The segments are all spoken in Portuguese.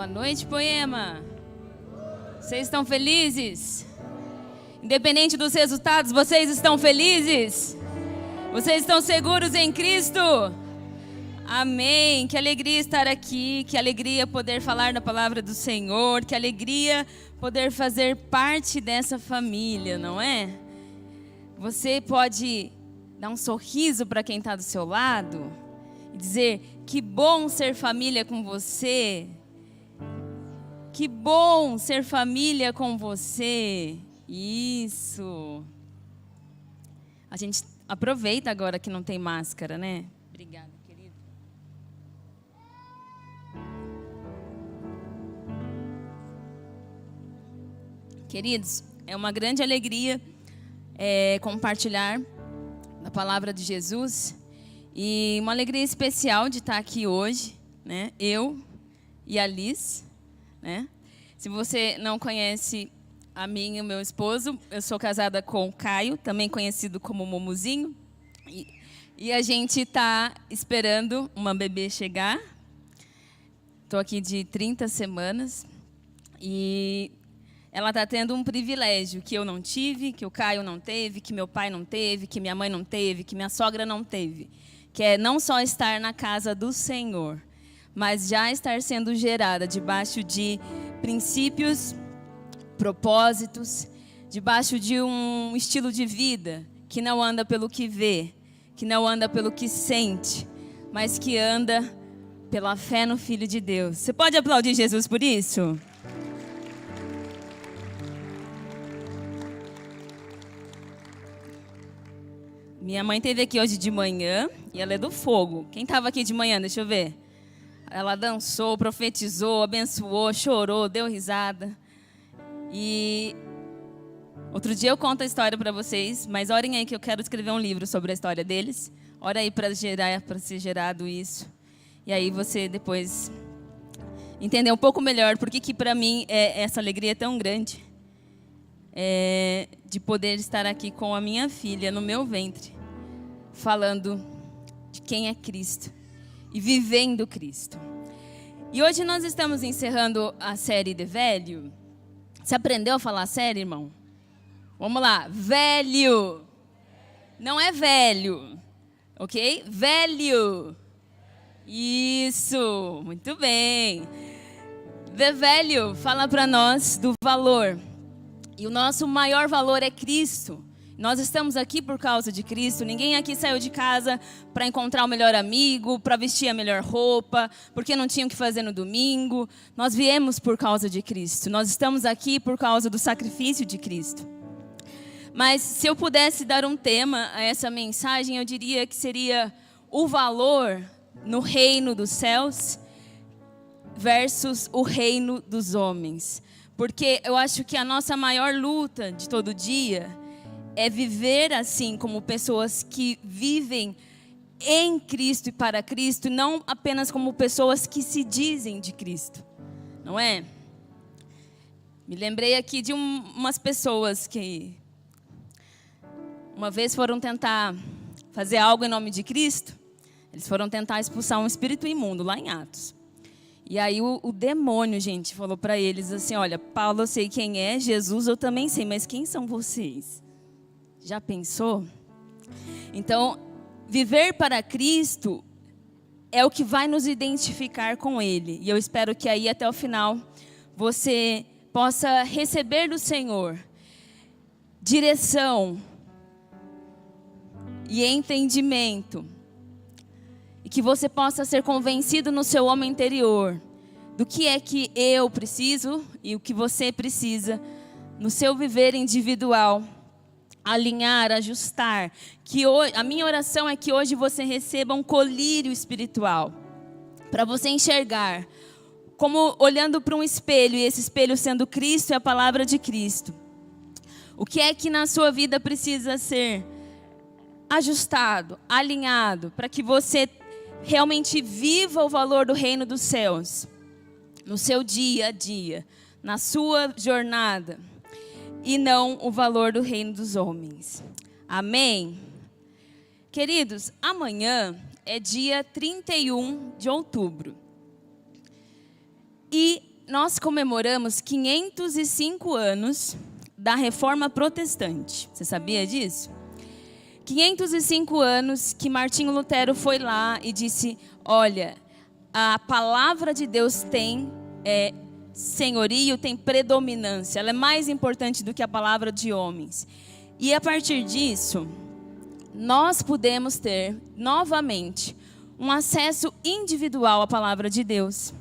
Boa noite, Poema. Vocês estão felizes? Independente dos resultados, vocês estão felizes? Vocês estão seguros em Cristo? Amém. Que alegria estar aqui, que alegria poder falar da palavra do Senhor, que alegria poder fazer parte dessa família, não é? Você pode dar um sorriso para quem está do seu lado e dizer: que bom ser família com você. Que bom ser família com você. Isso. A gente aproveita agora que não tem máscara, né? Obrigada, querido. Queridos, é uma grande alegria compartilhar a palavra de Jesus. E uma alegria especial de estar aqui hoje, né? Eu e a Liz, né? Se você não conhece a mim e o meu esposo, eu sou casada com o Caio, também conhecido como Momuzinho. E a gente está esperando uma bebê chegar. Estou aqui de 30 semanas. E ela está tendo um privilégio que eu não tive, que o Caio não teve, que meu pai não teve, que minha mãe não teve, que minha sogra não teve. Que é não só estar na casa do Senhor, mas já estar sendo gerada debaixo de princípios, propósitos, debaixo de um estilo de vida que não anda pelo que vê, que não anda pelo que sente, mas que anda pela fé no Filho de Deus. Você pode aplaudir Jesus por isso? Minha mãe esteve aqui hoje de manhã e ela é do fogo. Quem estava aqui de manhã? Deixa eu ver. Ela dançou, profetizou, abençoou, chorou, deu risada. E outro dia eu conto a história para vocês, mas orem aí que eu quero escrever um livro sobre a história deles. Ora aí para ser gerado isso. E aí você depois entender um pouco melhor por que para mim essa alegria é tão grande. De poder estar aqui com a minha filha no meu ventre, falando de quem é Cristo e vivendo Cristo. E hoje nós estamos encerrando a série de velho. Você aprendeu a falar sério, irmão? Vamos lá, velho. Não é velho, ok? Velho. Isso, muito bem. The velho fala para nós do valor. E o nosso maior valor é Cristo. Nós estamos aqui por causa de Cristo. Ninguém aqui saiu de casa para encontrar o melhor amigo, para vestir a melhor roupa, porque não tinha o que fazer no domingo. Nós viemos por causa de Cristo. Nós estamos aqui por causa do sacrifício de Cristo. Mas se eu pudesse dar um tema a essa mensagem, eu diria que seria o valor no reino dos céus versus o reino dos homens. Porque eu acho que a nossa maior luta de todo dia é viver assim como pessoas que vivem em Cristo e para Cristo, não apenas como pessoas que se dizem de Cristo, não é? Me lembrei aqui de umas pessoas que uma vez foram tentar fazer algo em nome de Cristo. Eles foram tentar expulsar um espírito imundo lá em Atos. E aí o demônio, gente, falou para eles assim: olha, Paulo eu sei quem é, Jesus eu também sei, mas quem são vocês? Já pensou? Então, viver para Cristo é o que vai nos identificar com Ele. E eu espero que aí até o final você possa receber do Senhor direção e entendimento. E que você possa ser convencido no seu homem interior do que é que eu preciso e o que você precisa no seu viver individual. Alinhar, ajustar. Que hoje, a minha oração é que hoje você receba um colírio espiritual. Para você enxergar. Como olhando para um espelho. E esse espelho sendo Cristo e a palavra de Cristo. O que é que na sua vida precisa ser ajustado, alinhado. Para que você realmente viva o valor do reino dos céus. No seu dia a dia. Na sua jornada. E não o valor do reino dos homens. Amém? Queridos, amanhã é dia 31 de outubro. E nós comemoramos 505 anos da Reforma Protestante. Você sabia disso? 505 anos que Martinho Lutero foi lá e disse: olha, a palavra de Deus tem senhorio, tem predominância. Ela é mais importante do que a palavra de homens. E a partir disso, nós podemos ter novamente um acesso individual à palavra de Deus.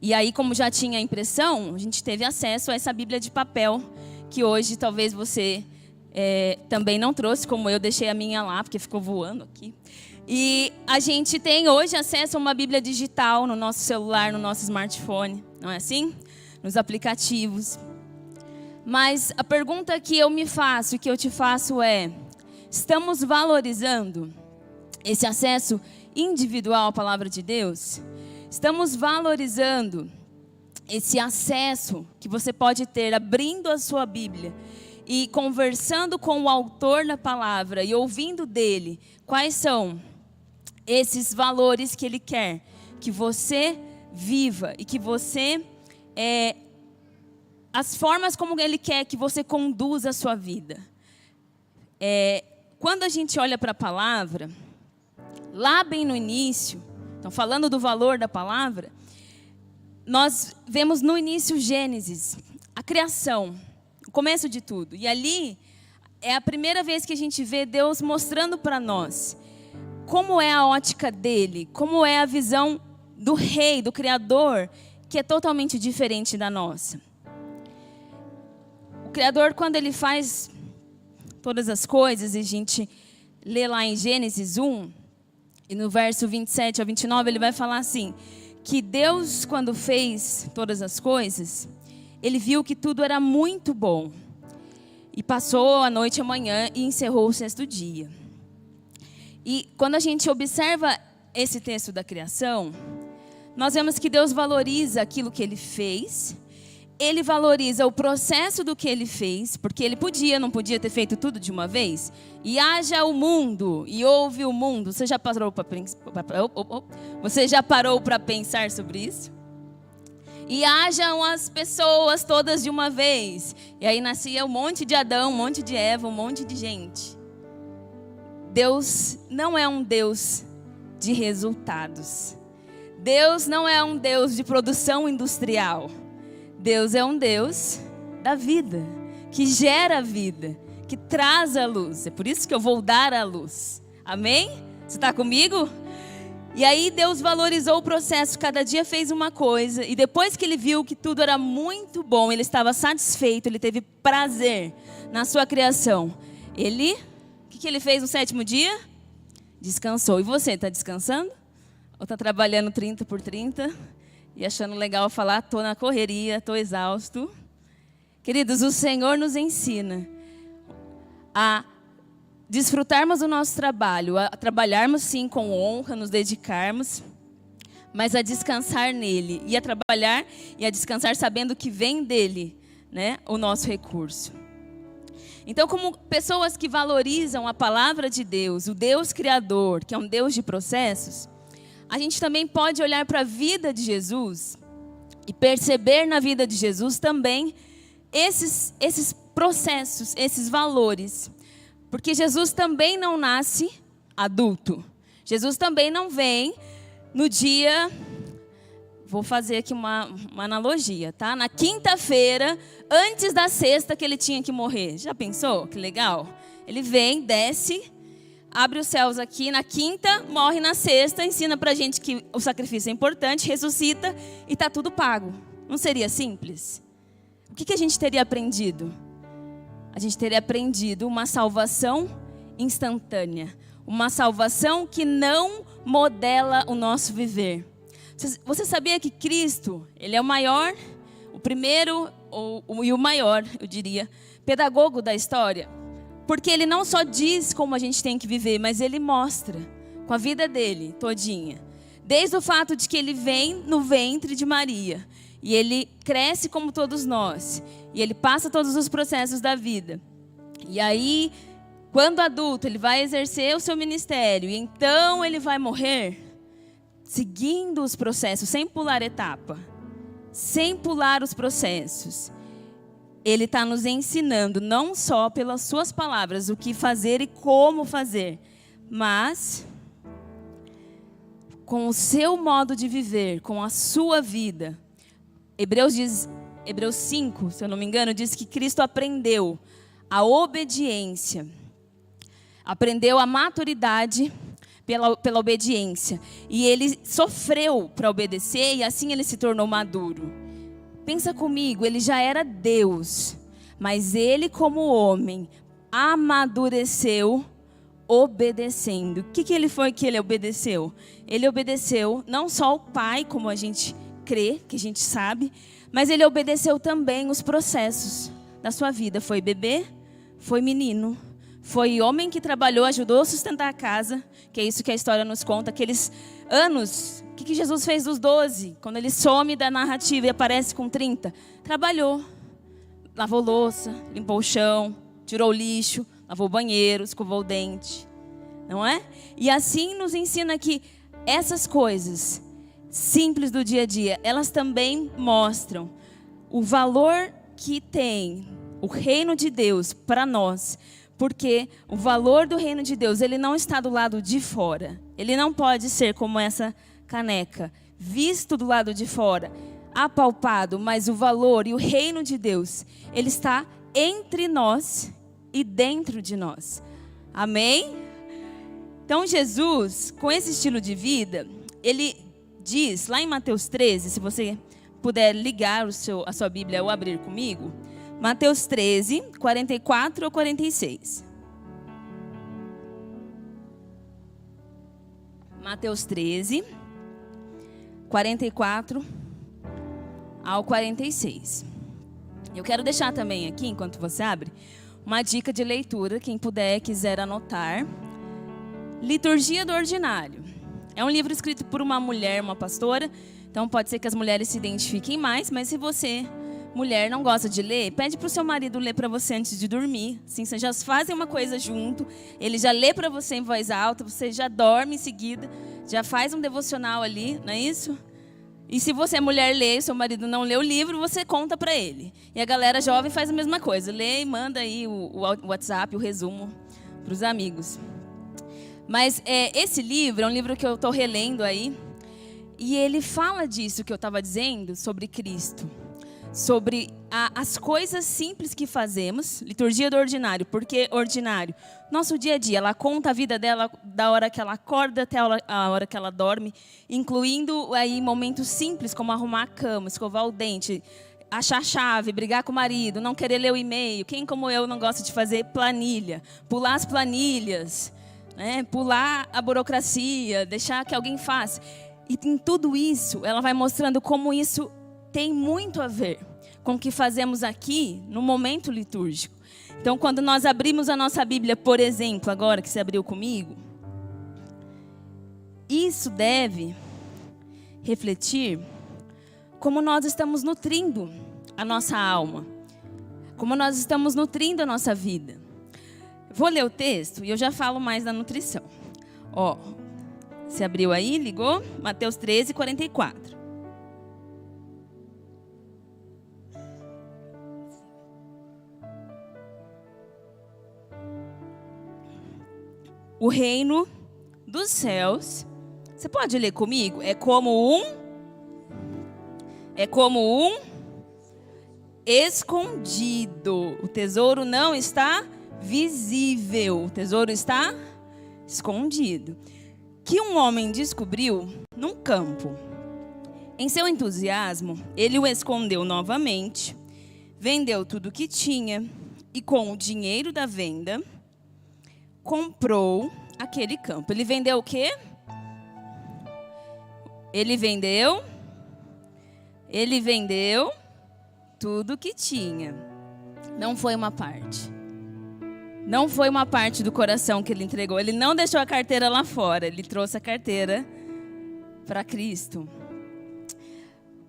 E aí, como já tinha impressão, a gente teve acesso a essa Bíblia de papel, que hoje talvez você também não trouxe, como eu deixei a minha lá, porque ficou voando aqui. E a gente tem hoje acesso a uma Bíblia digital no nosso celular, no nosso smartphone, não é assim? Nos aplicativos. Mas a pergunta que eu me faço e que eu te faço é: estamos valorizando esse acesso individual à palavra de Deus? Estamos valorizando esse acesso que você pode ter abrindo a sua Bíblia e conversando com o autor da palavra e ouvindo dele quais são esses valores que ele quer que você viva e que você as formas como ele quer que você conduza a sua vida. Quando a gente olha para a palavra, lá bem no início, então falando do valor da palavra, nós vemos no início Gênesis, a criação, o começo de tudo. E ali é a primeira vez que a gente vê Deus mostrando para nós como é a ótica dele, como é a visão do rei, do criador, que é totalmente diferente da nossa. O criador, quando ele faz todas as coisas, e a gente lê lá em Gênesis 1, e no verso 27 ao 29, ele vai falar assim, que Deus, quando fez todas as coisas, ele viu que tudo era muito bom. E passou a noite e a manhã e encerrou o sexto dia. E quando a gente observa esse texto da criação, nós vemos que Deus valoriza aquilo que ele fez. Ele valoriza o processo do que ele fez, porque ele não podia ter feito tudo de uma vez. E haja o mundo, e houve o mundo. Você já parou para pensar sobre isso? E hajam as pessoas todas de uma vez. E aí nascia um monte de Adão, um monte de Eva, um monte de gente. Deus não é um Deus de resultados. Deus não é um Deus de produção industrial. Deus é um Deus da vida, que gera vida, que traz a luz. É por isso que eu vou dar a luz. Amém? Você está comigo? E aí Deus valorizou o processo, cada dia fez uma coisa. E depois que ele viu que tudo era muito bom, ele estava satisfeito, ele teve prazer na sua criação. O que ele fez no sétimo dia? Descansou. E você, está descansando? Ou está trabalhando 30 por 30? E achando legal falar, estou na correria, estou exausto. Queridos, o Senhor nos ensina a desfrutarmos do nosso trabalho, a trabalharmos sim com honra, nos dedicarmos, mas a descansar nele. E a trabalhar e a descansar sabendo que vem dele, né, o nosso recurso. Então, como pessoas que valorizam a palavra de Deus, o Deus Criador, que é um Deus de processos, a gente também pode olhar para a vida de Jesus e perceber na vida de Jesus também esses processos, esses valores. Porque Jesus também não nasce adulto. Jesus também não vem no dia... Vou fazer aqui uma analogia, tá? Na quinta-feira, antes da sexta que ele tinha que morrer. Já pensou? Que legal. Ele vem, desce, abre os céus aqui na quinta, morre na sexta, ensina pra gente que o sacrifício é importante, ressuscita e tá tudo pago. Não seria simples? O que a gente teria aprendido? A gente teria aprendido uma salvação instantânea. Uma salvação que não modela o nosso viver. Você sabia que Cristo, ele é o maior, o primeiro e o maior, eu diria, pedagogo da história? Porque ele não só diz como a gente tem que viver, mas ele mostra com a vida dele todinha. Desde o fato de que ele vem no ventre de Maria e ele cresce como todos nós. E ele passa todos os processos da vida. E aí, quando adulto, ele vai exercer o seu ministério e então ele vai morrer seguindo os processos, sem pular etapa. sem pular os processos. Ele está nos ensinando, não só pelas suas palavras, o que fazer e como fazer, mas com o seu modo de viver, com a sua vida. Hebreus 5, se eu não me engano, diz que Cristo aprendeu a obediência, aprendeu a maturidade pela obediência. E ele sofreu para obedecer e assim ele se tornou maduro. Pensa comigo, ele já era Deus, mas ele como homem amadureceu obedecendo. O que ele foi que ele obedeceu? Ele obedeceu não só ao Pai, como a gente crê, que a gente sabe, mas ele obedeceu também os processos da sua vida. Foi bebê, foi menino, foi homem que trabalhou, ajudou a sustentar a casa, que é isso que a história nos conta, aqueles anos. O que Jesus fez dos 12, quando ele some da narrativa e aparece com 30? Trabalhou, lavou louça, limpou o chão, tirou o lixo, lavou o banheiro, escovou o dente, não é? E assim nos ensina que essas coisas simples do dia a dia, elas também mostram o valor que tem o reino de Deus para nós. Porque o valor do reino de Deus, ele não está do lado de fora. Ele não pode ser como essa caneca, visto do lado de fora, apalpado, mas o valor e o reino de Deus, ele está entre nós e dentro de nós. Amém? Então Jesus, com esse estilo de vida, ele diz, lá em Mateus 13, se você puder ligar a sua Bíblia ou abrir comigo, Mateus 13, 44 ou 46. Mateus 13, 44 ao 46. Eu quero deixar também aqui, enquanto você abre, uma dica de leitura, quem puder, quiser anotar. Liturgia do Ordinário. É um livro escrito por uma mulher, uma pastora, então pode ser que as mulheres se identifiquem mais, mas se você, mulher, não gosta de ler, pede para o seu marido ler para você antes de dormir. Assim, vocês já fazem uma coisa junto, ele já lê para você em voz alta, você já dorme em seguida, já faz um devocional ali, não é isso? E se você é mulher, lê, seu marido não lê o livro, você conta para ele. E a galera jovem faz a mesma coisa, lê e manda aí o WhatsApp, o resumo para os amigos. Mas esse livro é um livro que eu estou relendo aí, e ele fala disso que eu estava dizendo sobre Cristo. Sobre as coisas simples que fazemos, liturgia do ordinário. Por que ordinário? Nosso dia a dia, ela conta a vida dela da hora que ela acorda até a hora que ela dorme, incluindo aí momentos simples como arrumar a cama, escovar o dente, achar a chave, brigar com o marido, não querer ler o e-mail. Quem como eu não gosta de fazer planilha, pular as planilhas, né? Pular a burocracia, deixar que alguém faça. E em tudo isso, ela vai mostrando como isso tem muito a ver com o que fazemos aqui no momento litúrgico. Então, quando nós abrimos a nossa Bíblia, por exemplo, agora que você abriu comigo, isso deve refletir como nós estamos nutrindo a nossa alma, como nós estamos nutrindo a nossa vida. Vou ler o texto e eu já falo mais da nutrição. Ó, você abriu aí, ligou? Mateus 13, 44. O reino dos céus, você pode ler comigo? É como um escondido. O tesouro não está visível, o tesouro está escondido. Que um homem descobriu num campo. Em seu entusiasmo, ele o escondeu novamente, vendeu tudo o que tinha e com o dinheiro da venda comprou aquele campo. Ele vendeu o quê? Ele vendeu tudo que tinha. Não foi uma parte. Não foi uma parte do coração que ele entregou. Ele não deixou a carteira lá fora. Ele trouxe a carteira para Cristo.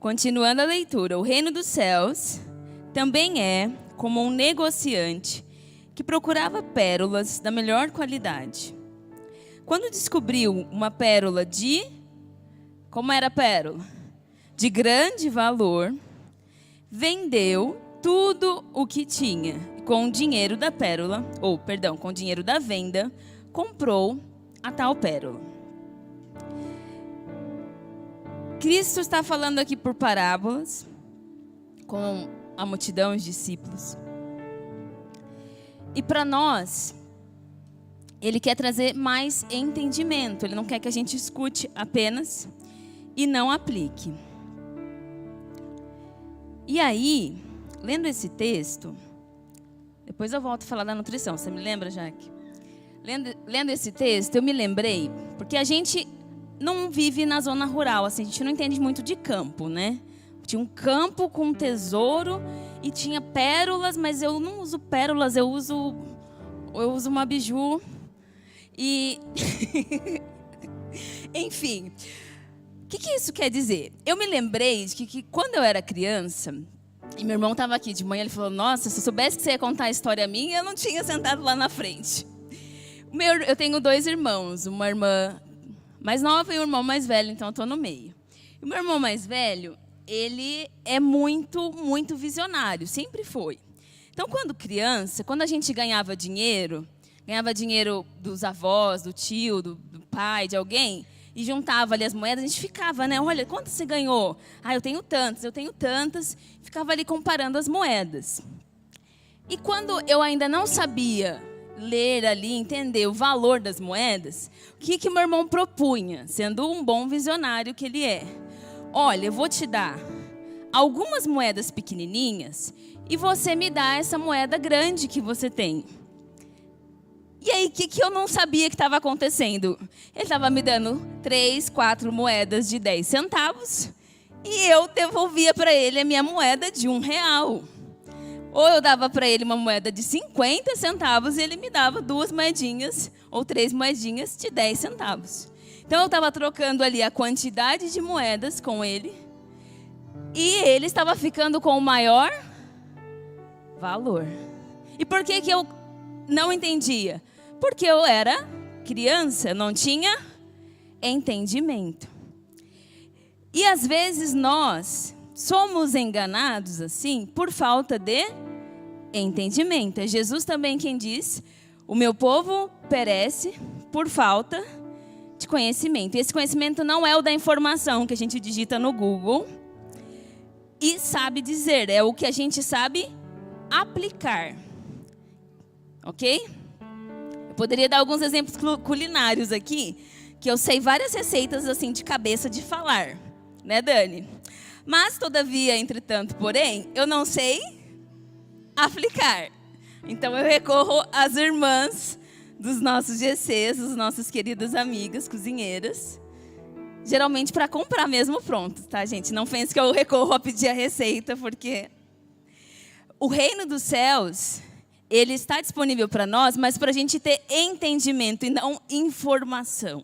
Continuando a leitura. O reino dos céus também é como um negociante que procurava pérolas da melhor qualidade. Quando descobriu uma pérola como era a pérola? de grande valor, vendeu tudo o que tinha. Com o dinheiro da pérola, com o dinheiro da venda, comprou a tal pérola. Cristo está falando aqui por parábolas, com a multidão, os discípulos. E para nós, Ele quer trazer mais entendimento. Ele não quer que a gente escute apenas e não aplique. E aí, lendo esse texto, depois eu volto a falar da nutrição. Você me lembra, Jaque? Lendo esse texto, eu me lembrei, porque a gente não vive na zona rural, assim, a gente não entende muito de campo, né? Tinha um campo com tesouro e tinha pérolas, mas eu não uso pérolas, eu uso uma biju. E enfim, o que isso quer dizer? Eu me lembrei de que quando eu era criança, e meu irmão estava aqui de manhã, ele falou, nossa, se eu soubesse que você ia contar a história minha, eu não tinha sentado lá na frente. Eu tenho 2 irmãos, uma irmã mais nova e um irmão mais velho, então eu estou no meio. E o meu irmão mais velho, ele é muito, muito visionário, sempre foi. Então, quando criança, quando a gente ganhava dinheiro dos avós, do tio, do pai, de alguém, e juntava ali as moedas, a gente ficava, né? Olha, quanto você ganhou? Ah, eu tenho tantas. Ficava ali comparando as moedas. E quando eu ainda não sabia ler ali, entender o valor das moedas, o que meu irmão propunha, sendo um bom visionário que ele é? Olha, eu vou te dar algumas moedas pequenininhas e você me dá essa moeda grande que você tem. E aí, o que eu não sabia que estava acontecendo? Ele estava me dando 3, 4 moedas de 10 centavos e eu devolvia para ele a minha moeda de R$1. Ou eu dava para ele uma moeda de 50 centavos e ele me dava 2 moedinhas ou 3 moedinhas de 10 centavos. Então, eu estava trocando ali a quantidade de moedas com ele e ele estava ficando com o maior valor. E por que eu não entendia? Porque eu era criança, não tinha entendimento. E às vezes nós somos enganados assim por falta de entendimento. É Jesus também quem diz: o meu povo perece por falta de conhecimento. E esse conhecimento não é o da informação que a gente digita no Google e sabe dizer, é o que a gente sabe aplicar. Ok? Eu poderia dar alguns exemplos culinários aqui, que eu sei várias receitas assim de cabeça de falar, né, Dani? Mas, todavia, entretanto, porém, eu não sei aplicar. Então, eu recorro às irmãs dos nossos GCs, dos nossas queridas amigas cozinheiras, geralmente para comprar mesmo pronto, tá, gente? Não pense que eu recorro a pedir a receita, porque o reino dos céus, ele está disponível para nós, mas para a gente ter entendimento e não informação.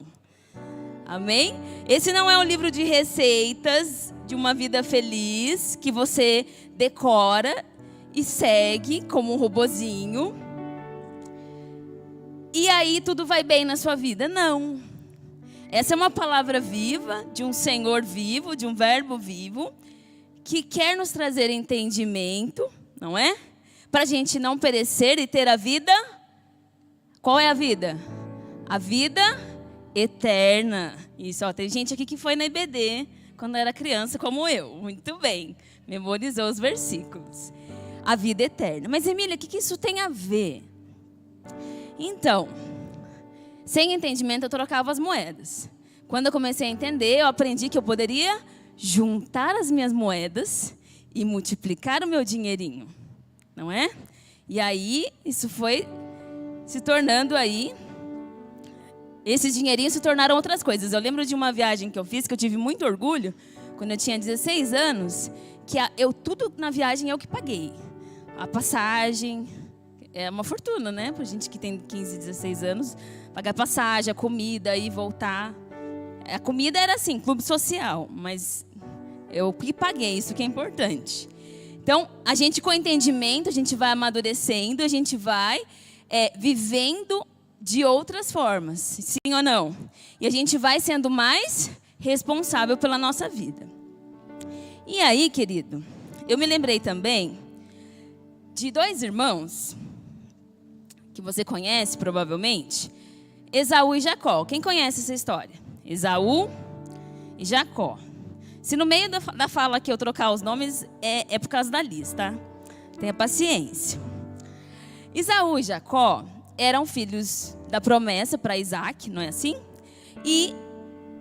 Amém? Esse não é um livro de receitas de uma vida feliz que você decora e segue como um robozinho. E aí tudo vai bem na sua vida. Não. Essa é uma palavra viva, de um Senhor vivo, de um verbo vivo, que quer nos trazer entendimento, não é? Para a gente não perecer e ter a vida. Qual é a vida? A vida eterna. Isso, ó, tem gente aqui que foi na IBD quando era criança, como eu. Muito bem, memorizou os versículos. A vida eterna. Mas, Emília, o que isso tem a ver? Então, sem entendimento, eu trocava as moedas. Quando eu comecei a entender, eu aprendi que eu poderia juntar as minhas moedas e multiplicar o meu dinheirinho. Não é? E aí, isso foi se tornando aí... Esses dinheirinhos se tornaram outras coisas. Eu lembro de uma viagem que eu fiz, que eu tive muito orgulho, quando eu tinha 16 anos, que tudo na viagem eu que paguei. A passagem, é uma fortuna, né? Pra gente que tem 15, 16 anos, pagar passagem, a comida e voltar. A comida era assim, clube social, mas eu que paguei, isso que é importante. Então, a gente com entendimento, a gente vai amadurecendo, a gente vai vivendo de outras formas, sim ou não? E a gente vai sendo mais responsável pela nossa vida. E aí, querido, eu me lembrei também de 2 irmãos, que você conhece provavelmente, Esaú e Jacó. Quem conhece essa história? Esaú e Jacó. Se no meio da fala que eu trocar os nomes, é por causa da Liz, tá? Tenha paciência. Esaú e Jacó eram filhos da promessa para Isaac, não é assim? E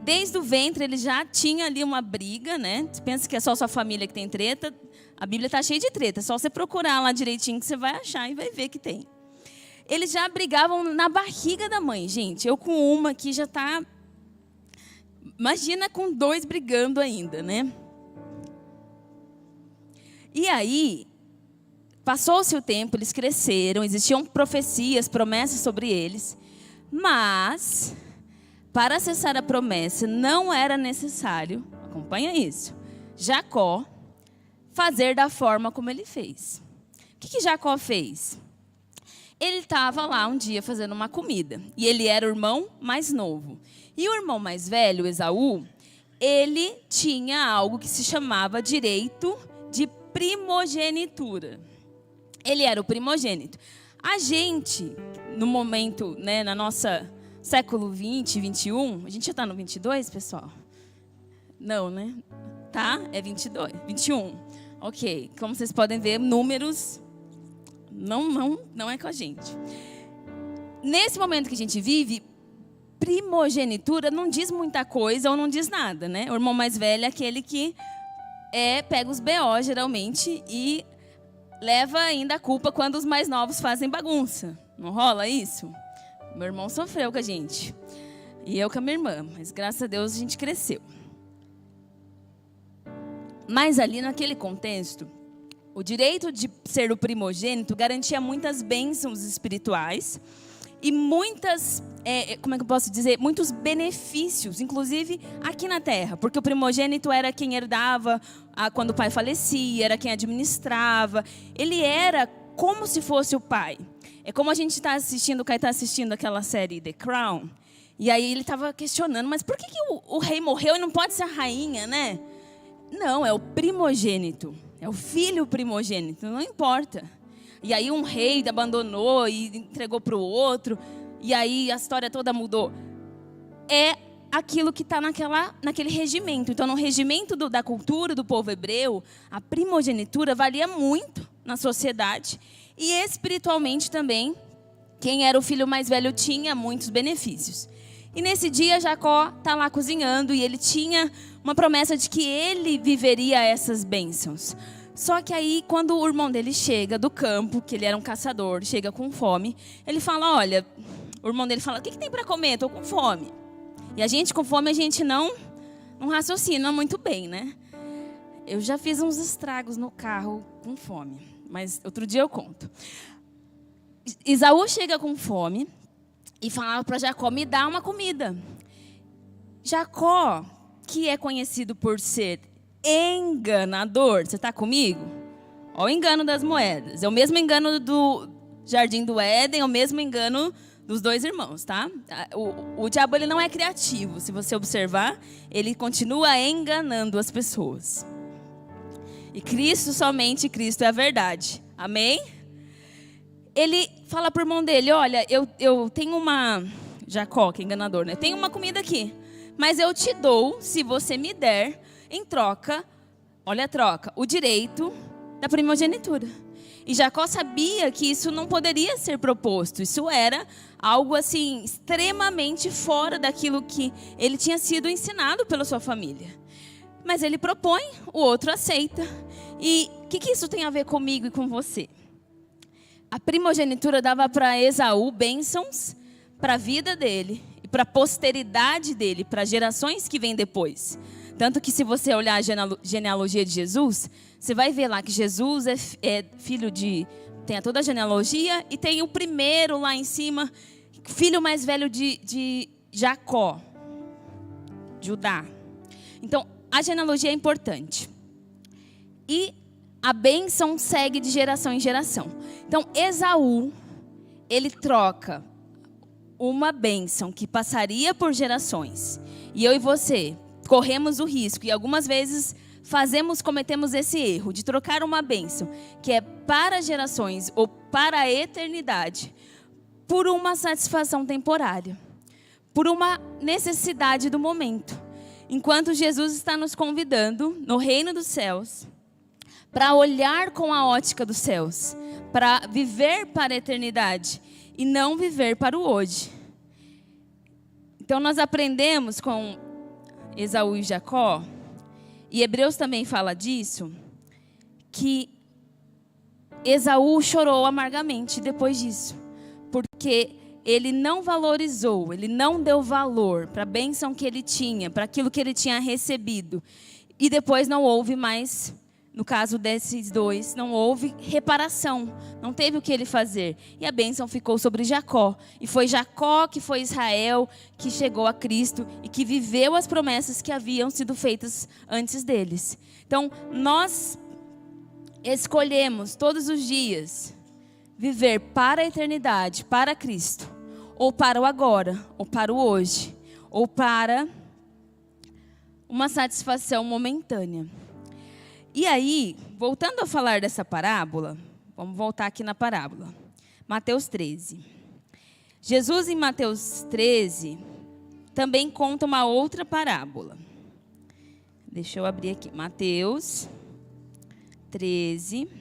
desde o ventre ele já tinha ali uma briga, né? Você pensa que é só sua família que tem treta? A Bíblia está cheia de treta. É só você procurar lá direitinho que você vai achar e vai ver que tem. Eles já brigavam na barriga da mãe, gente. Eu com uma aqui já tá... Imagina com 2 brigando ainda, né? E aí, passou-se o tempo, eles cresceram, existiam profecias, promessas sobre eles. Mas, para acessar a promessa, não era necessário, acompanha isso, Jacó fazer da forma como ele fez. O que Jacó fez? Ele estava lá um dia fazendo uma comida. E ele era o irmão mais novo. E o irmão mais velho, Esaú, ele tinha algo que se chamava direito de primogenitura. Ele era o primogênito. A gente, no momento, né, na nossa século 20, 21, a gente já está no 22, pessoal? Não, né? Tá? É 22, 21. Ok. Como vocês podem ver, números... Não é com a gente. Nesse momento que a gente vive, primogenitura não diz muita coisa ou não diz nada, né? O irmão mais velho é aquele que pega os BO, geralmente, e leva ainda a culpa quando os mais novos fazem bagunça. Não rola isso? Meu irmão sofreu com a gente. E eu com a minha irmã. Mas, graças a Deus, a gente cresceu. Mas ali, naquele contexto... O direito de ser o primogênito garantia muitas bênçãos espirituais e muitas, como é que eu posso dizer, muitos benefícios, inclusive aqui na terra, porque o primogênito era quem herdava quando o pai falecia, era quem administrava, ele era como se fosse o pai. É como a gente está assistindo, o Caio está assistindo aquela série The Crown, e aí ele estava questionando, mas por que o rei morreu e não pode ser a rainha, né? Não, é o primogênito. É o filho primogênito, não importa. E aí um rei abandonou e entregou para o outro. E aí a história toda mudou. É aquilo que está naquele regimento. Então, no regimento da cultura do povo hebreu, a primogenitura valia muito na sociedade. E espiritualmente também, quem era o filho mais velho tinha muitos benefícios. E nesse dia, Jacó está lá cozinhando e ele tinha uma promessa de que ele viveria essas bênçãos. Só que aí, quando o irmão dele chega do campo, que ele era um caçador, chega com fome, ele fala, olha, o irmão dele fala, o que tem para comer? Estou com fome. E a gente com fome, a gente não raciocina muito bem, né? Eu já fiz uns estragos no carro com fome, mas outro dia eu conto. Esaú chega com fome e fala para Jacó, me dá uma comida. Jacó, que é conhecido por ser enganador, você está comigo? Olha o engano das moedas. É o mesmo engano do Jardim do Éden, é o mesmo engano dos 2 irmãos, tá? O diabo ele não é criativo. Se você observar, ele continua enganando as pessoas. E Cristo, somente Cristo é a verdade. Amém? Ele fala para o irmão dele, olha, eu tenho uma... Jacó, que é enganador, né? Tem uma comida aqui, mas eu te dou, se você me der, em troca, olha a troca, o direito da primogenitura. E Jacó sabia que isso não poderia ser proposto. Isso era algo assim extremamente fora daquilo que ele tinha sido ensinado pela sua família. Mas ele propõe, o outro aceita. E o que isso tem a ver comigo e com você? A primogenitura dava para Esaú bênçãos para a vida dele e para a posteridade dele, para gerações que vêm depois. Tanto que se você olhar a genealogia de Jesus, você vai ver lá que Jesus é filho de... Tem toda a genealogia e tem o primeiro lá em cima, filho mais velho de Jacó, Judá. Então, a genealogia é importante. E a bênção segue de geração em geração. Então, Esaú, ele troca uma bênção que passaria por gerações. E eu e você... corremos o risco, e algumas vezes cometemos esse erro de trocar uma bênção que é para gerações ou para a eternidade por uma satisfação temporária, por uma necessidade do momento. Enquanto Jesus está nos convidando no reino dos céus para olhar com a ótica dos céus, para viver para a eternidade e não viver para o hoje. Então nós aprendemos com Esaú e Jacó, e Hebreus também fala disso, que Esaú chorou amargamente depois disso, porque ele não valorizou, ele não deu valor para a bênção que ele tinha, para aquilo que ele tinha recebido. E depois não houve mais, no caso desses dois, não houve reparação, não teve o que ele fazer. E a bênção ficou sobre Jacó. E foi Jacó que foi Israel, que chegou a Cristo e que viveu as promessas que haviam sido feitas antes deles. Então, nós escolhemos todos os dias viver para a eternidade, para Cristo, ou para o agora, ou para o hoje, ou para uma satisfação momentânea. E aí, voltando a falar dessa parábola, vamos voltar aqui na parábola. Mateus 13. Jesus, em Mateus 13, também conta uma outra parábola. Deixa eu abrir aqui. Mateus 13.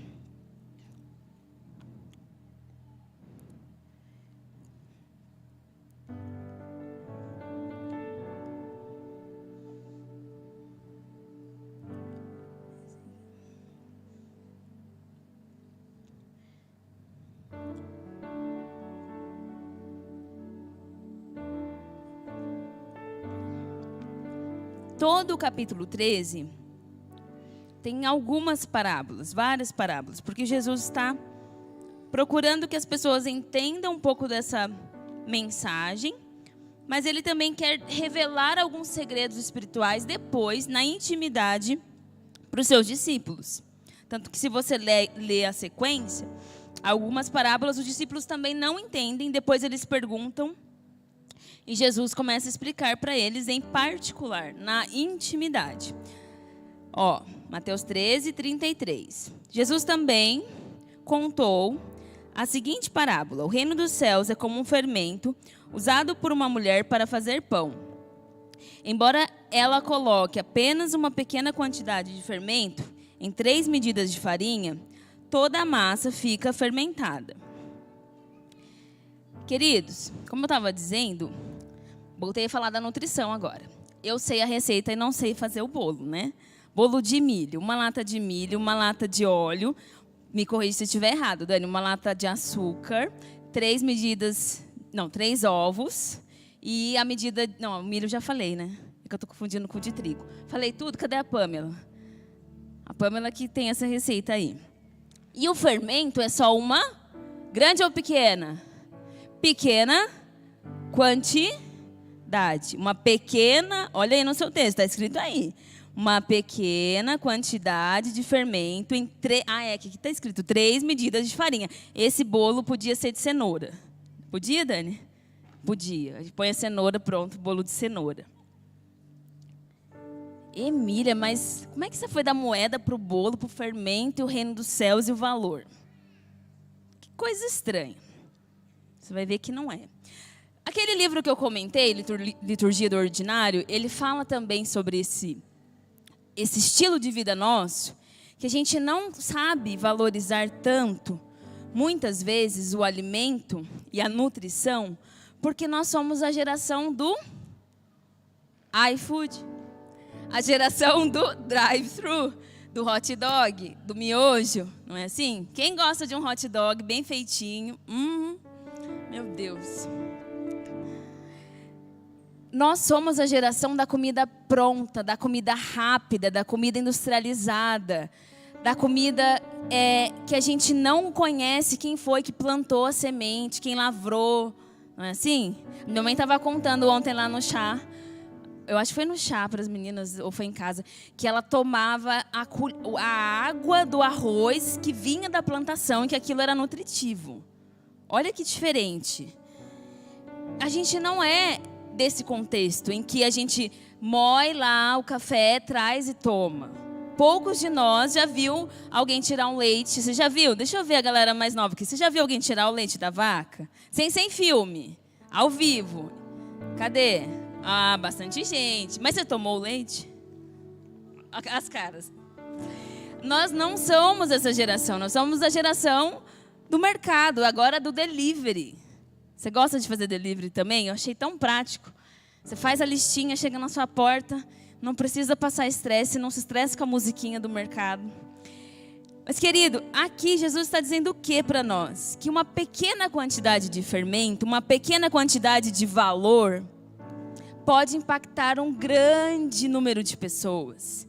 Todo o capítulo 13 tem algumas parábolas, várias parábolas, porque Jesus está procurando que as pessoas entendam um pouco dessa mensagem, mas ele também quer revelar alguns segredos espirituais depois, na intimidade, para os seus discípulos. Tanto que se você lê a sequência, algumas parábolas os discípulos também não entendem, depois eles perguntam, e Jesus começa a explicar para eles em particular, na intimidade. Mateus 13, 33. Jesus também contou a seguinte parábola. O reino dos céus é como um fermento usado por uma mulher para fazer pão. Embora ela coloque apenas uma pequena quantidade de fermento em 3 medidas de farinha, toda a massa fica fermentada. Queridos, como eu estava dizendo, voltei a falar da nutrição agora. Eu sei a receita e não sei fazer o bolo, né? Bolo de milho, uma lata de milho, uma lata de óleo. Me corrija se estiver errado, Dani. Uma lata de açúcar, 3 ovos. E a medida... Não, o milho já falei, né? É que eu estou confundindo com o de trigo. Falei tudo, cadê a Pamela? A Pamela que tem essa receita aí. E o fermento é só uma grande ou pequena? Pequena quantidade. Uma pequena... Olha aí no seu texto, está escrito aí. Uma pequena quantidade de fermento em... aqui está escrito 3 medidas de farinha. Esse bolo podia ser de cenoura. Podia, Dani? Podia. Põe a cenoura, pronto, bolo de cenoura. Emília, mas como é que você foi da moeda para o bolo, para o fermento, e o reino dos céus e o valor? Que coisa estranha. Você vai ver que não é. Aquele livro que eu comentei, Liturgia do Ordinário, ele fala também sobre esse estilo de vida nosso, que a gente não sabe valorizar tanto, muitas vezes, o alimento e a nutrição, porque nós somos a geração do iFood, a geração do drive-thru, do hot dog, do miojo, não é assim? Quem gosta de um hot dog bem feitinho? Meu Deus. Nós somos a geração da comida pronta, da comida rápida, da comida industrializada, da comida que a gente não conhece quem foi que plantou a semente, quem lavrou, não é assim? Minha mãe estava contando ontem lá no chá, eu acho que foi no chá para as meninas, ou foi em casa, que ela tomava a água do arroz que vinha da plantação e que aquilo era nutritivo. Olha que diferente. A gente não é desse contexto em que a gente moe lá o café, traz e toma. poucos de nós já viu alguém tirar um leite. Você já viu? Deixa eu ver a galera mais nova aqui. Você já viu alguém tirar o leite da vaca? Sem filme, ao vivo. Cadê? Ah, bastante gente. Mas você tomou o leite? As caras. Nós não somos essa geração. Nós somos a geração do mercado, agora do delivery. Você gosta de fazer delivery também? Eu achei tão prático. Você faz a listinha, chega na sua porta, não precisa passar estresse, não se estresse com a musiquinha do mercado. Mas, querido, aqui Jesus está dizendo o que para nós? Que uma pequena quantidade de fermento, uma pequena quantidade de valor, pode impactar um grande número de pessoas.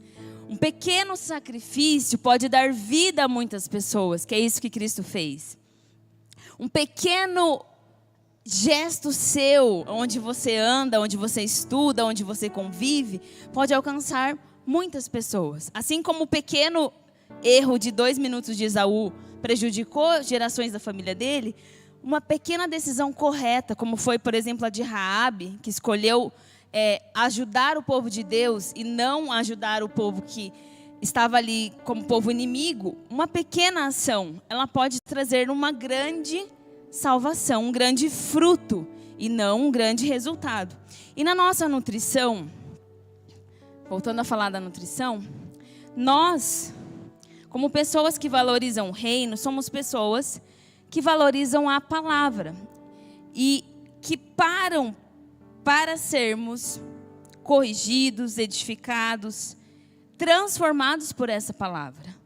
Um pequeno sacrifício pode dar vida a muitas pessoas, que é isso que Cristo fez. Um pequeno gesto seu, onde você anda, onde você estuda, onde você convive, pode alcançar muitas pessoas. Assim como o pequeno erro de 2 minutos de Esaú prejudicou gerações da família dele, uma pequena decisão correta, como foi, por exemplo, a de Raabe, que escolheu ajudar o povo de Deus e não ajudar o povo que estava ali como povo inimigo, uma pequena ação, ela pode trazer uma grande salvação, um grande fruto e não um grande resultado. E na nossa nutrição, voltando a falar da nutrição, nós, como pessoas que valorizam o reino, somos pessoas que valorizam a palavra e que param para sermos corrigidos, edificados, transformados por essa palavra.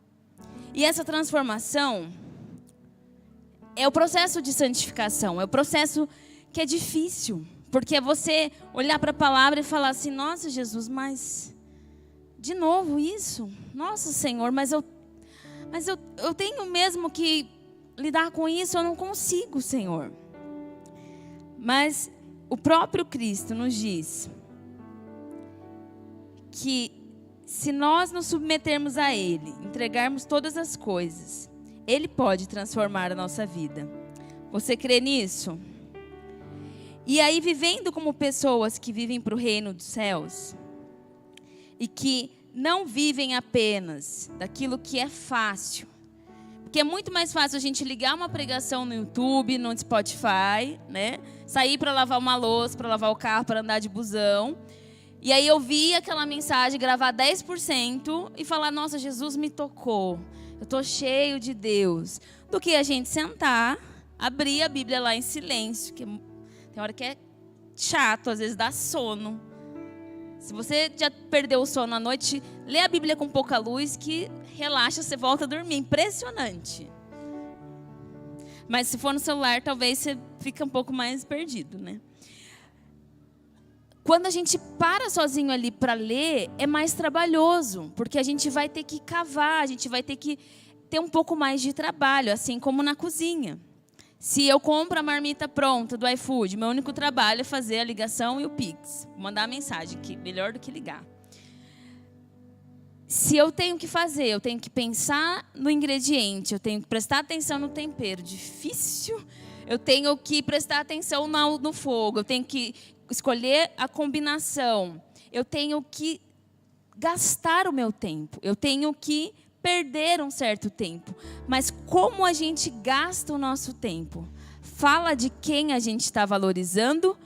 E essa transformação é o processo de santificação, é o processo que é difícil, porque é você olhar para a palavra e falar assim: nossa, Jesus, mas de novo isso? Nossa, Senhor, mas eu tenho mesmo que lidar com isso, eu não consigo, Senhor. Mas o próprio Cristo nos diz que se nós nos submetermos a Ele, entregarmos todas as coisas, Ele pode transformar a nossa vida. Você crê nisso? E aí, vivendo como pessoas que vivem para o reino dos céus e que não vivem apenas daquilo que é fácil, porque é muito mais fácil a gente ligar uma pregação no YouTube, no Spotify, né? Sair para lavar uma louça, para lavar o carro, para andar de busão. E aí ouvir aquela mensagem, gravar 10% e falar: nossa, Jesus me tocou. Eu estou cheio de Deus. Do que a gente sentar, abrir a Bíblia lá em silêncio. Que tem hora que é chato, às vezes dá sono. Se você já perdeu o sono à noite, lê a Bíblia com pouca luz que relaxa, você volta a dormir. Impressionante. Mas se for no celular, talvez você fique um pouco mais perdido, né? Quando a gente para sozinho ali para ler, é mais trabalhoso, porque a gente vai ter que cavar, a gente vai ter que ter um pouco mais de trabalho, assim como na cozinha. Se eu compro a marmita pronta do iFood, meu único trabalho é fazer a ligação e o Pix, mandar a mensagem, que melhor do que ligar. Se eu tenho que fazer, eu tenho que pensar no ingrediente, eu tenho que prestar atenção no tempero, difícil. Eu tenho que prestar atenção no fogo, eu tenho que escolher a combinação. Eu tenho que gastar o meu tempo, eu tenho que perder um certo tempo. Mas como a gente gasta o nosso tempo? Fala de quem a gente está valorizando,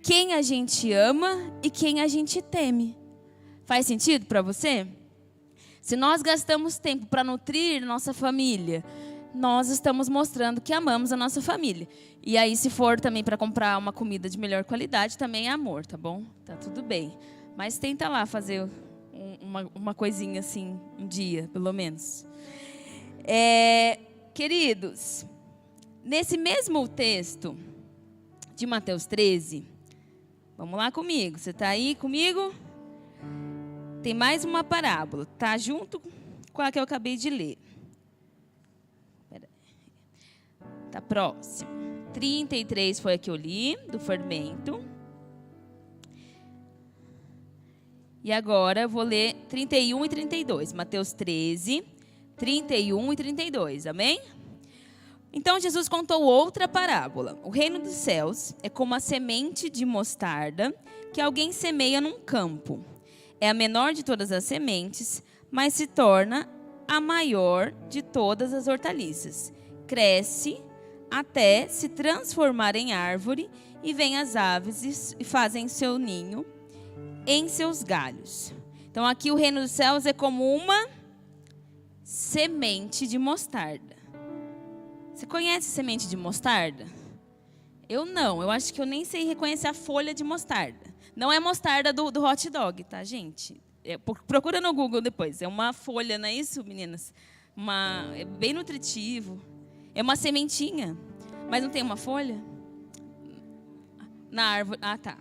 quem a gente ama e quem a gente teme. Faz sentido para você? Se nós gastamos tempo para nutrir nossa família, nós estamos mostrando que amamos a nossa família. E aí, se for também para comprar uma comida de melhor qualidade, também é amor, tá bom? Tá tudo bem. Mas tenta lá fazer uma coisinha assim, um dia, pelo menos. Queridos, nesse mesmo texto de Mateus 13, vamos lá comigo. Você está aí comigo? Tem mais uma parábola, tá junto com a que eu acabei de ler. Tá próximo. 33 foi a que eu li, do fermento. E agora eu vou ler 31 e 32. Mateus 13, 31 e 32. Amém? Então Jesus contou outra parábola. O reino dos céus é como a semente de mostarda que alguém semeia num campo. É a menor de todas as sementes, mas se torna a maior de todas as hortaliças. Cresce até se transformar em árvore, e vêm as aves e fazem seu ninho em seus galhos. Então aqui o reino dos céus é como uma semente de mostarda. Você conhece semente de mostarda? Eu não, eu acho que eu nem sei reconhecer a folha de mostarda. Não é mostarda do hot dog, tá, gente? Procura no Google depois. É uma folha, não é isso, meninas? É bem nutritivo. É uma sementinha, mas não tem uma folha? Na árvore. Ah, tá.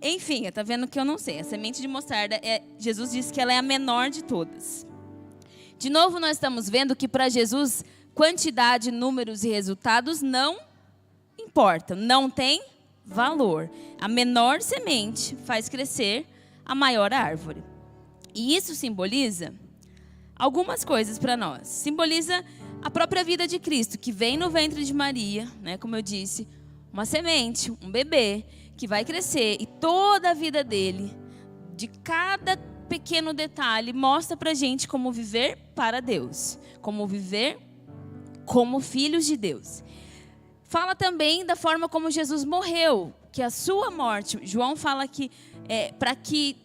Enfim, tá vendo que eu não sei. A semente de mostarda, Jesus disse que ela é a menor de todas. De novo, nós estamos vendo que para Jesus, quantidade, números e resultados não importam. Não tem valor. A menor semente faz crescer a maior árvore. E isso simboliza algumas coisas para nós. Simboliza a própria vida de Cristo, que vem no ventre de Maria, né, como eu disse, uma semente, um bebê, que vai crescer. E toda a vida dele, de cada pequeno detalhe, mostra para a gente como viver para Deus. Como viver como filhos de Deus. Fala também da forma como Jesus morreu, que a sua morte, João fala que para que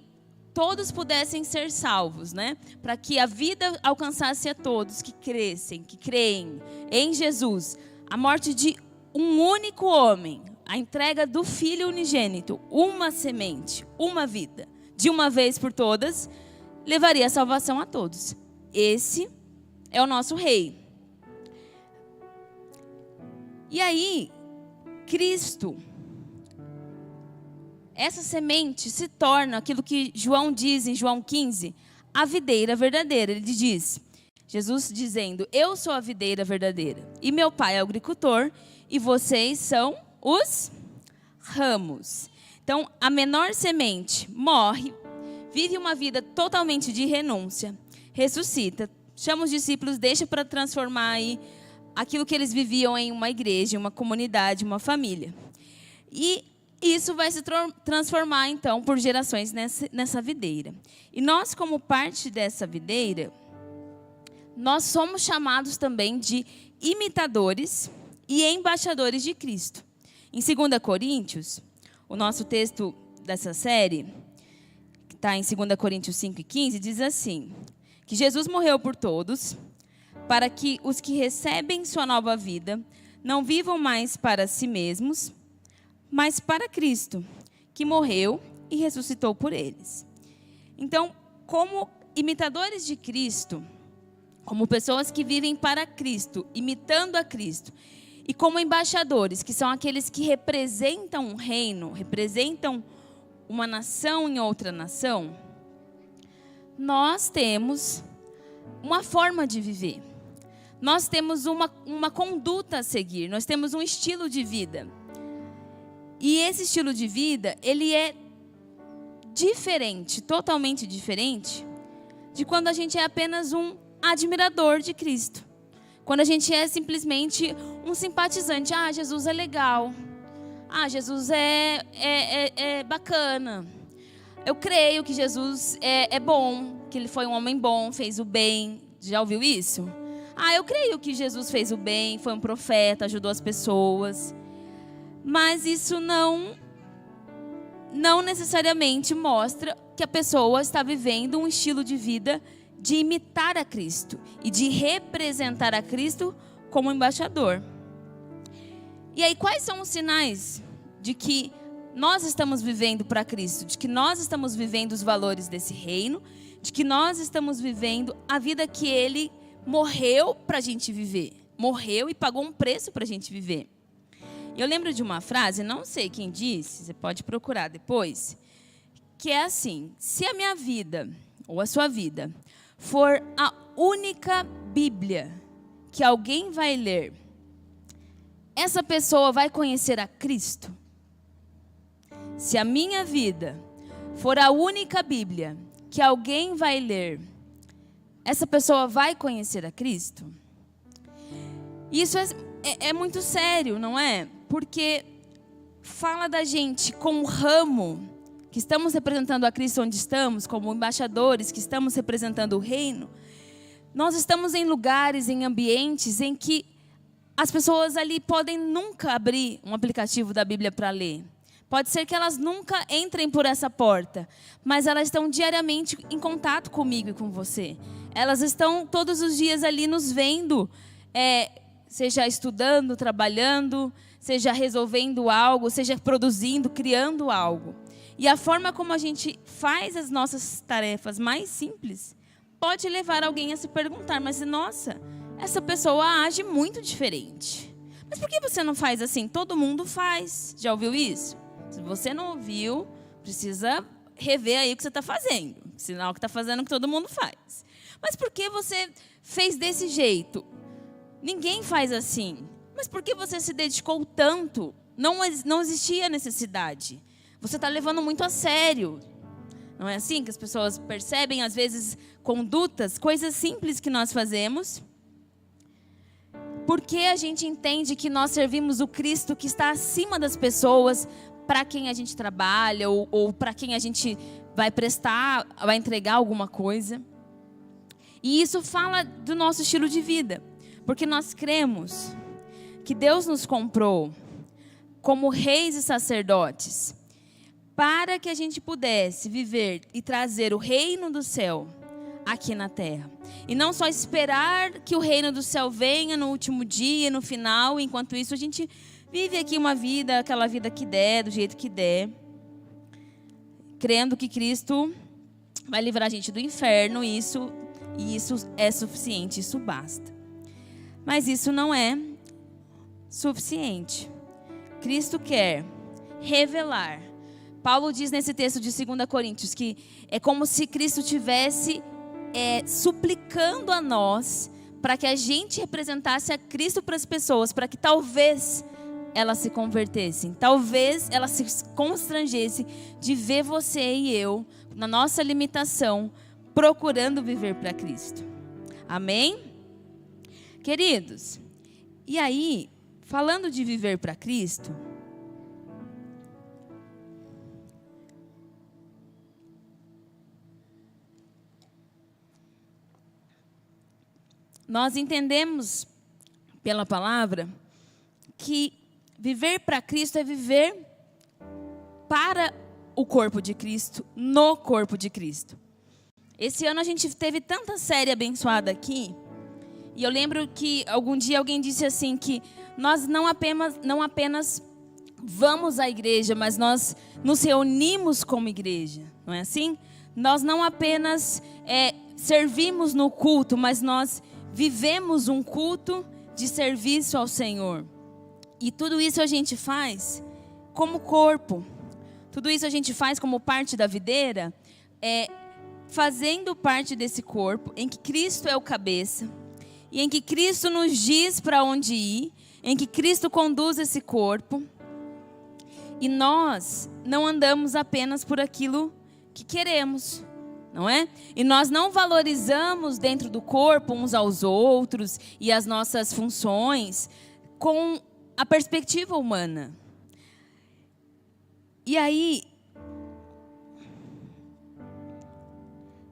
todos pudessem ser salvos, né? Para que a vida alcançasse a todos que crescem, que creem em Jesus. A morte de um único homem, a entrega do Filho unigênito, uma semente, uma vida, de uma vez por todas, levaria a salvação a todos. Esse é o nosso rei. E aí, Cristo, essa semente se torna aquilo que João diz em João 15, a videira verdadeira. Ele diz, Jesus dizendo, eu sou a videira verdadeira, e meu pai é o agricultor, e vocês são os ramos. Então, a menor semente morre, vive uma vida totalmente de renúncia, ressuscita, chama os discípulos, deixa para transformar aí aquilo que eles viviam em uma igreja, uma comunidade, uma família. E isso vai se transformar, então, por gerações nessa videira. E nós, como parte dessa videira, nós somos chamados também de imitadores e embaixadores de Cristo. Em 2 Coríntios, o nosso texto dessa série, que está em 2 Coríntios 5:15, diz assim, que Jesus morreu por todos, para que os que recebem sua nova vida não vivam mais para si mesmos, mas para Cristo, que morreu e ressuscitou por eles. Então, como imitadores de Cristo, como pessoas que vivem para Cristo, imitando a Cristo, e como embaixadores, que são aqueles que representam um reino, representam uma nação em outra nação, nós temos uma forma de viver. Nós temos uma conduta a seguir, nós temos um estilo de vida. E esse estilo de vida, ele é diferente, totalmente diferente, de quando a gente é apenas um admirador de Cristo. Quando a gente é simplesmente um simpatizante. Ah, Jesus é legal. Ah, Jesus é bacana. Eu creio que Jesus é bom, que ele foi um homem bom, fez o bem. Já ouviu isso? Ah, eu creio que Jesus fez o bem, foi um profeta, ajudou as pessoas. Mas isso não necessariamente mostra que a pessoa está vivendo um estilo de vida de imitar a Cristo e de representar a Cristo como embaixador. E aí, quais são os sinais de que nós estamos vivendo para Cristo, de que nós estamos vivendo os valores desse reino, de que nós estamos vivendo a vida que Ele morreu para a gente viver, morreu e pagou um preço para a gente viver? Eu lembro de uma frase, não sei quem disse, você pode procurar depois, que é assim: se a minha vida ou a sua vida for a única Bíblia que alguém vai ler, essa pessoa vai conhecer a Cristo? Se a minha vida for a única Bíblia que alguém vai ler, essa pessoa vai conhecer a Cristo? Isso é muito sério, não é? Porque fala da gente como ramo que estamos representando a Cristo onde estamos, como embaixadores que estamos representando o reino, nós estamos em lugares, em ambientes em que as pessoas ali podem nunca abrir um aplicativo da Bíblia para ler. Pode ser que elas nunca entrem por essa porta, mas elas estão diariamente em contato comigo e com você. Elas estão todos os dias ali nos vendo, seja estudando, trabalhando, seja resolvendo algo, seja produzindo, criando algo. E a forma como a gente faz as nossas tarefas mais simples pode levar alguém a se perguntar, mas nossa, essa pessoa age muito diferente. Mas por que você não faz assim? Todo mundo faz. Já ouviu isso? Se você não ouviu, precisa rever aí o que você está fazendo. Sinal que está fazendo o que todo mundo faz. Mas por que você fez desse jeito? Ninguém faz assim. Mas por que você se dedicou tanto? Não existia necessidade. Você está levando muito a sério. Não é assim que as pessoas percebem, às vezes, condutas, coisas simples que nós fazemos? Porque a gente entende que nós servimos o Cristo que está acima das pessoas, para quem a gente trabalha ou para quem a gente vai prestar, vai entregar alguma coisa. E isso fala do nosso estilo de vida. Porque nós cremos que Deus nos comprou como reis e sacerdotes para que a gente pudesse viver e trazer o reino do céu aqui na terra. E não só esperar que o reino do céu venha no último dia, no final. Enquanto isso, a gente vive aqui uma vida, aquela vida que der, do jeito que der. Crendo que Cristo vai livrar a gente do inferno. E isso é suficiente, isso basta. Mas isso não é suficiente. Cristo quer revelar. Paulo diz nesse texto de 2 Coríntios que é como se Cristo tivesse suplicando a nós para que a gente representasse a Cristo para as pessoas, para que talvez elas se convertessem, talvez elas se constrangessem de ver você e eu, na nossa limitação, procurando viver para Cristo. Amém? Queridos, e aí, falando de viver para Cristo, nós entendemos pela palavra que viver para Cristo é viver para o corpo de Cristo, no corpo de Cristo. Esse ano a gente teve tanta série abençoada aqui, e eu lembro que algum dia alguém disse assim que nós não apenas vamos à igreja, mas nós nos reunimos como igreja, não é assim? Nós não apenas servimos no culto, mas nós vivemos um culto de serviço ao Senhor. E tudo isso a gente faz como corpo. Tudo isso a gente faz como parte da videira, fazendo parte desse corpo, em que Cristo é o cabeça, e em que Cristo nos diz para onde ir, em que Cristo conduz esse corpo. E nós não andamos apenas por aquilo que queremos, não é? E nós não valorizamos dentro do corpo uns aos outros e as nossas funções com a perspectiva humana. E aí,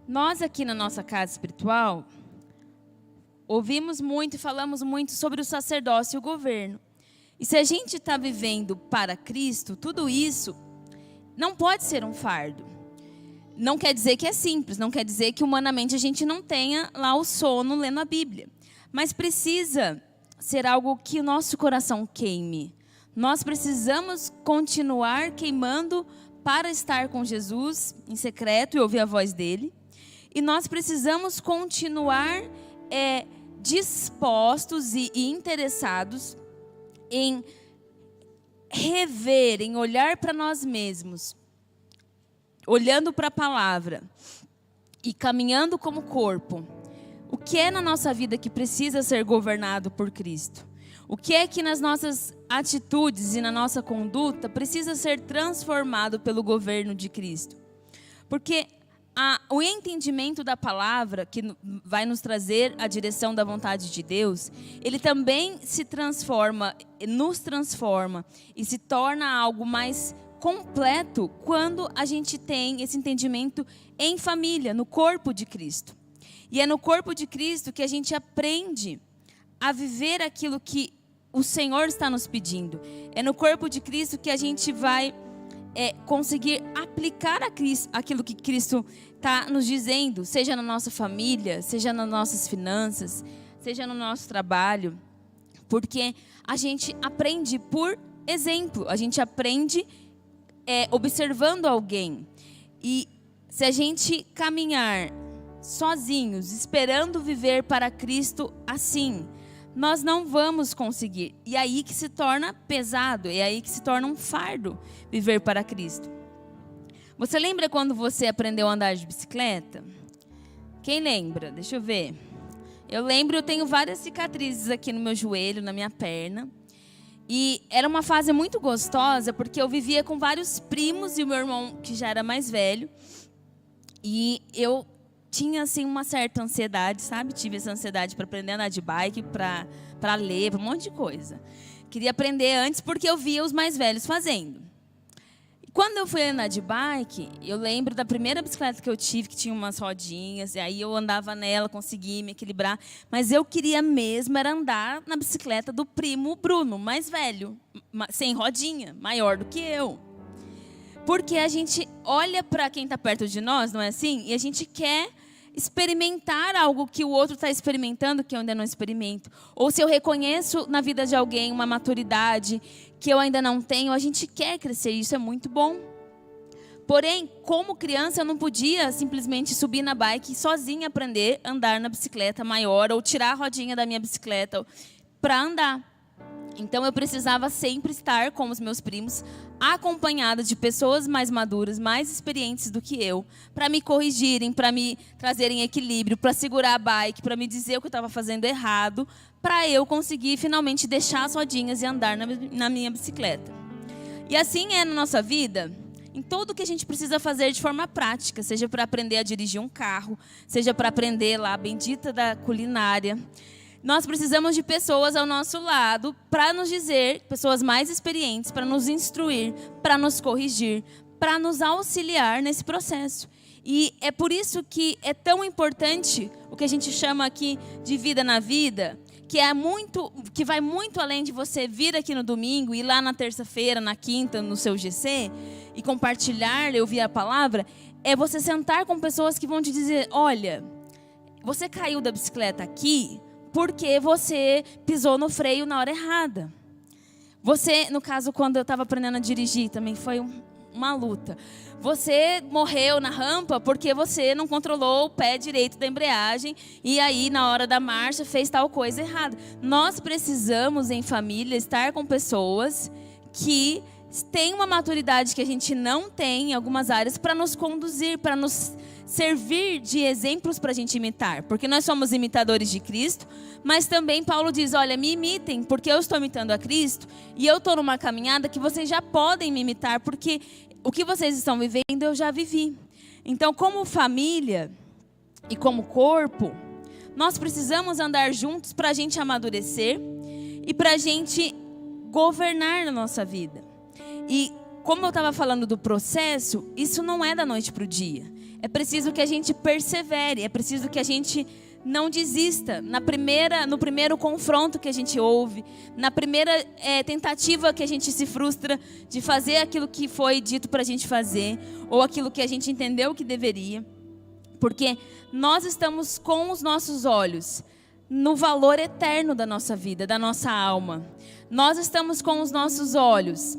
nós aqui na nossa casa espiritual, ouvimos muito e falamos muito sobre o sacerdócio e o governo. E se a gente está vivendo para Cristo, tudo isso não pode ser um fardo. Não quer dizer que é simples, não quer dizer que humanamente a gente não tenha lá o sono lendo a Bíblia. Mas precisa ser algo que o nosso coração queime. Nós precisamos continuar queimando para estar com Jesus em secreto e ouvir a voz dele. E nós precisamos continuar dispostos e interessados em rever, em olhar para nós mesmos, olhando para a palavra e caminhando como corpo. O que é na nossa vida que precisa ser governado por Cristo? O que é que nas nossas atitudes e na nossa conduta precisa ser transformado pelo governo de Cristo? Porque o entendimento da palavra, que vai nos trazer a direção da vontade de Deus, ele também se transforma, nos transforma e se torna algo mais completo quando a gente tem esse entendimento em família, no corpo de Cristo. E é no corpo de Cristo que a gente aprende a viver aquilo que o Senhor está nos pedindo. É no corpo de Cristo que a gente vai conseguir aplicar a Cristo, aquilo que Cristo está nos dizendo, seja na nossa família, seja nas nossas finanças, seja no nosso trabalho. Porque a gente aprende por exemplo, a gente aprende observando alguém. E se a gente caminhar sozinhos, esperando viver para Cristo assim, nós não vamos conseguir. E é aí que se torna pesado, é aí que se torna um fardo viver para Cristo. Você lembra quando você aprendeu a andar de bicicleta? Quem lembra? Deixa eu ver. Eu lembro, eu tenho várias cicatrizes aqui no meu joelho, na minha perna. E era uma fase muito gostosa, porque eu vivia com vários primos e o meu irmão, que já era mais velho. E eu tinha, assim, uma certa ansiedade, sabe? Tive essa ansiedade para aprender a andar de bike, para ler, para um monte de coisa. Queria aprender antes porque eu via os mais velhos fazendo. Quando eu fui andar de bike, eu lembro da primeira bicicleta que eu tive, que tinha umas rodinhas, e aí eu andava nela, consegui me equilibrar. Mas eu queria mesmo era andar na bicicleta do primo Bruno, mais velho, sem rodinha, maior do que eu. Porque a gente olha para quem está perto de nós, não é assim? E a gente quer experimentar algo que o outro está experimentando, que eu ainda não experimento. Ou se eu reconheço na vida de alguém uma maturidade que eu ainda não tenho, a gente quer crescer, isso é muito bom. Porém, como criança, eu não podia simplesmente subir na bike e sozinha aprender a andar na bicicleta maior, ou tirar a rodinha da minha bicicleta para andar. Então eu precisava sempre estar com os meus primos, acompanhada de pessoas mais maduras, mais experientes do que eu, para me corrigirem, para me trazerem equilíbrio, para segurar a bike, para me dizer o que eu estava fazendo errado, para eu conseguir finalmente deixar as rodinhas e andar na minha bicicleta. E assim é na nossa vida, em tudo que a gente precisa fazer de forma prática, seja para aprender a dirigir um carro, seja para aprender lá a bendita da culinária. Nós precisamos de pessoas ao nosso lado para nos dizer, pessoas mais experientes, para nos instruir, para nos corrigir, para nos auxiliar nesse processo. E é por isso que é tão importante o que a gente chama aqui de vida na vida, que vai muito além de você vir aqui no domingo, ir lá na terça-feira, na quinta, no seu GC, e compartilhar, ouvir a palavra, é você sentar com pessoas que vão te dizer, olha, você caiu da bicicleta aqui, porque você pisou no freio na hora errada. Você, no caso, quando eu estava aprendendo a dirigir, também foi uma luta. Você morreu na rampa porque você não controlou o pé direito da embreagem e aí, na hora da marcha, fez tal coisa errada. Nós precisamos, em família, estar com pessoas que têm uma maturidade que a gente não tem em algumas áreas para nos conduzir, para nos servir de exemplos para a gente imitar, porque nós somos imitadores de Cristo, mas também Paulo diz, olha, me imitem, porque eu estou imitando a Cristo, e eu estou numa caminhada que vocês já podem me imitar, porque o que vocês estão vivendo eu já vivi. Então, como família e como corpo, nós precisamos andar juntos para a gente amadurecer e para a gente governar na nossa vida. E como eu estava falando do processo, isso não é da noite para o dia. É preciso que a gente persevere, é preciso que a gente não desista no primeiro confronto que a gente ouve, na primeira tentativa que a gente se frustra de fazer aquilo que foi dito para a gente fazer, ou aquilo que a gente entendeu que deveria. Porque nós estamos com os nossos olhos no valor eterno da nossa vida, da nossa alma. Nós estamos com os nossos olhos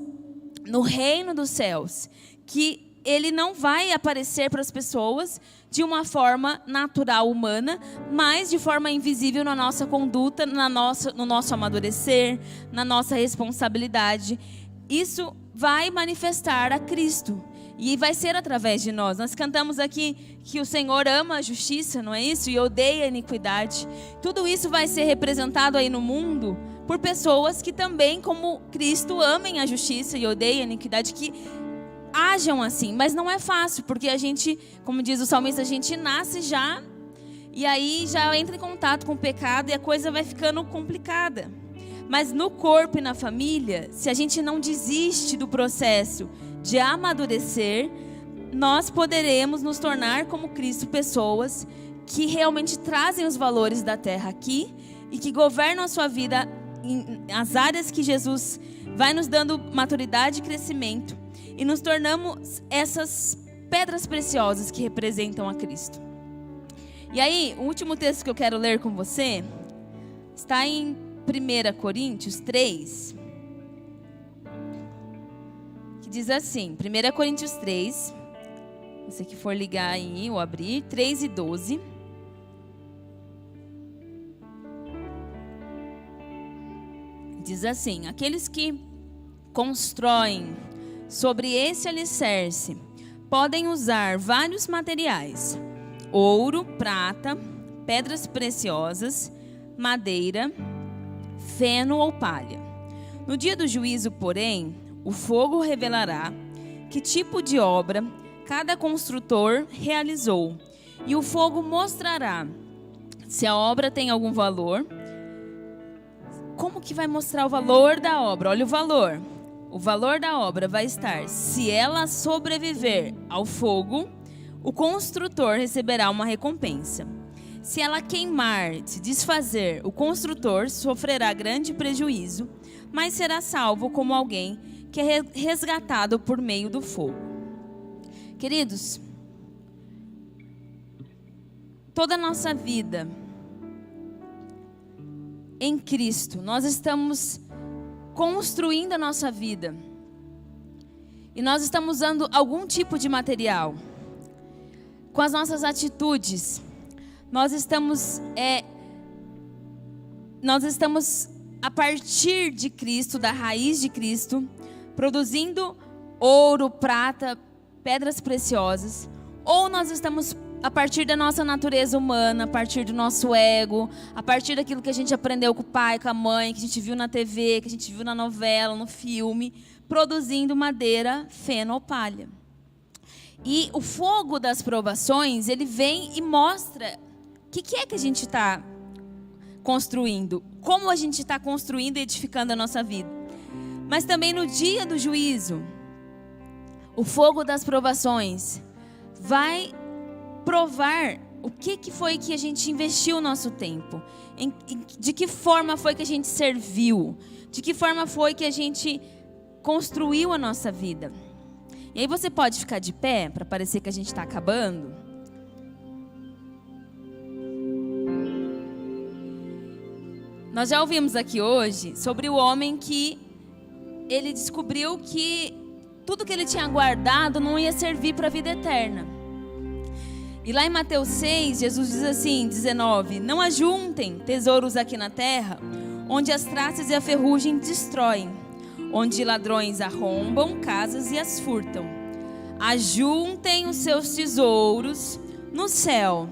no reino dos céus, que ele não vai aparecer para as pessoas de uma forma natural, humana, mas de forma invisível na nossa conduta, no nosso amadurecer, na nossa responsabilidade. Isso vai manifestar a Cristo e vai ser através de nós. Nós cantamos aqui que o Senhor ama a justiça, não é isso? E odeia a iniquidade. Tudo isso vai ser representado aí no mundo por pessoas que também, como Cristo, amem a justiça e odeiem a iniquidade, que ajam assim, mas não é fácil, porque a gente, como diz o salmista, a gente nasce já, e aí já entra em contato com o pecado e a coisa vai ficando complicada. Mas no corpo e na família, se a gente não desiste do processo de amadurecer, nós poderemos nos tornar como Cristo, pessoas que realmente trazem os valores da terra aqui e que governam a sua vida as áreas que Jesus vai nos dando maturidade e crescimento, e nos tornamos essas pedras preciosas que representam a Cristo. E aí, o último texto que eu quero ler com você está em 1 Coríntios 3, que diz assim, 1 Coríntios 3, você que for ligar aí ou abrir, 3 e 12. Diz assim: aqueles que constroem sobre esse alicerce podem usar vários materiais: ouro, prata, pedras preciosas, madeira, feno ou palha. No dia do juízo, porém, o fogo revelará que tipo de obra cada construtor realizou, e o fogo mostrará se a obra tem algum valor. Como que vai mostrar o valor da obra? Olha o valor. O valor da obra vai estar: se ela sobreviver ao fogo, o construtor receberá uma recompensa. Se ela queimar, se desfazer, o construtor sofrerá grande prejuízo, mas será salvo como alguém que é resgatado por meio do fogo. Queridos, toda a nossa vida em Cristo, nós estamos construindo a nossa vida. E nós estamos usando algum tipo de material. Com as nossas atitudes, nós estamos a partir de Cristo, da raiz de Cristo, produzindo ouro, prata, pedras preciosas. Ou nós estamos a partir da nossa natureza humana, a partir do nosso ego, a partir daquilo que a gente aprendeu com o pai, com a mãe, que a gente viu na TV, que a gente viu na novela, no filme, produzindo madeira, feno ou palha. E o fogo das provações, ele vem e mostra o que é que a gente está construindo, como a gente está construindo e edificando a nossa vida. Mas também no dia do juízo, o fogo das provações vai provar o que foi que a gente investiu o nosso tempo, de que forma foi que a gente serviu, de que forma foi que a gente construiu a nossa vida. E aí você pode ficar de pé para parecer que a gente está acabando. Nós já ouvimos aqui hoje sobre o homem que ele descobriu que tudo que ele tinha guardado não ia servir para a vida eterna. E lá em Mateus 6, Jesus diz assim, 19: não ajuntem tesouros aqui na terra, onde as traças e a ferrugem destroem, onde ladrões arrombam casas e as furtam. Ajuntem os seus tesouros no céu,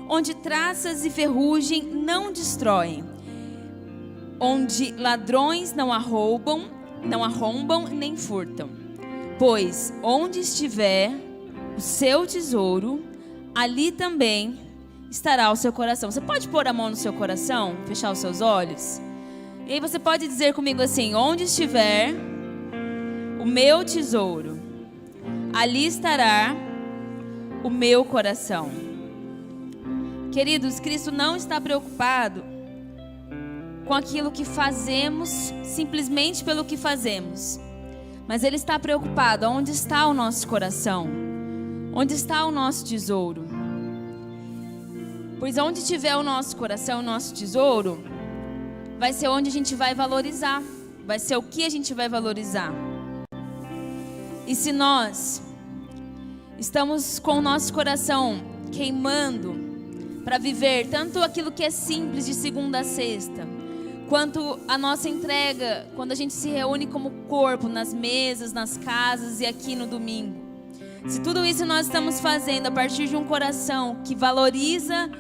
onde traças e ferrugem não destroem, onde ladrões não arrombam nem furtam. Pois onde estiver o seu tesouro, ali também estará o seu coração. Você pode pôr a mão no seu coração, fechar os seus olhos? E aí você pode dizer comigo assim: onde estiver o meu tesouro, ali estará o meu coração. Queridos, Cristo não está preocupado com aquilo que fazemos simplesmente pelo que fazemos, mas Ele está preocupado onde está o nosso coração, onde está o nosso tesouro. Pois onde tiver o nosso coração, o nosso tesouro, vai ser onde a gente vai valorizar, vai ser o que a gente vai valorizar. E se nós estamos com o nosso coração queimando para viver tanto aquilo que é simples de segunda a sexta, quanto a nossa entrega quando a gente se reúne como corpo nas mesas, nas casas e aqui no domingo, se tudo isso nós estamos fazendo a partir de um coração que valoriza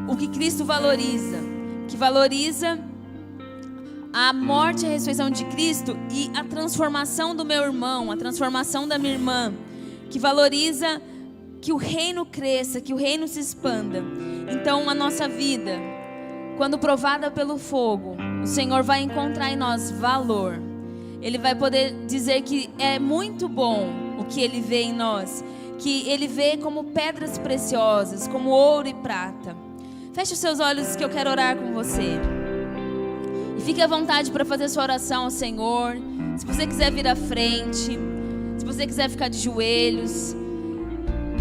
o que Cristo valoriza, que valoriza a morte e a ressurreição de Cristo e a transformação do meu irmão, a transformação da minha irmã, que valoriza que o reino cresça, que o reino se expanda, então a nossa vida, quando provada pelo fogo, o Senhor vai encontrar em nós valor. ele vai poder dizer que é muito bom o que ele vê em nós, que ele vê como pedras preciosas, como ouro e prata. Feche os seus olhos que eu quero orar com você. E fique à vontade para fazer sua oração ao Senhor. Se você quiser vir à frente, se você quiser ficar de joelhos,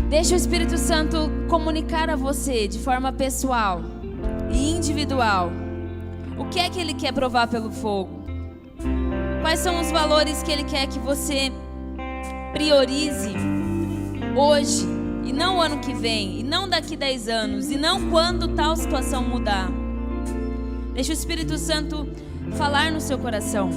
deixa o Espírito Santo comunicar a você de forma pessoal e individual. O que é que Ele quer provar pelo fogo? Quais são os valores que Ele quer que você priorize hoje, e não ano que vem, e não daqui 10 anos, e não quando tal situação mudar? Deixa o Espírito Santo falar no seu coração.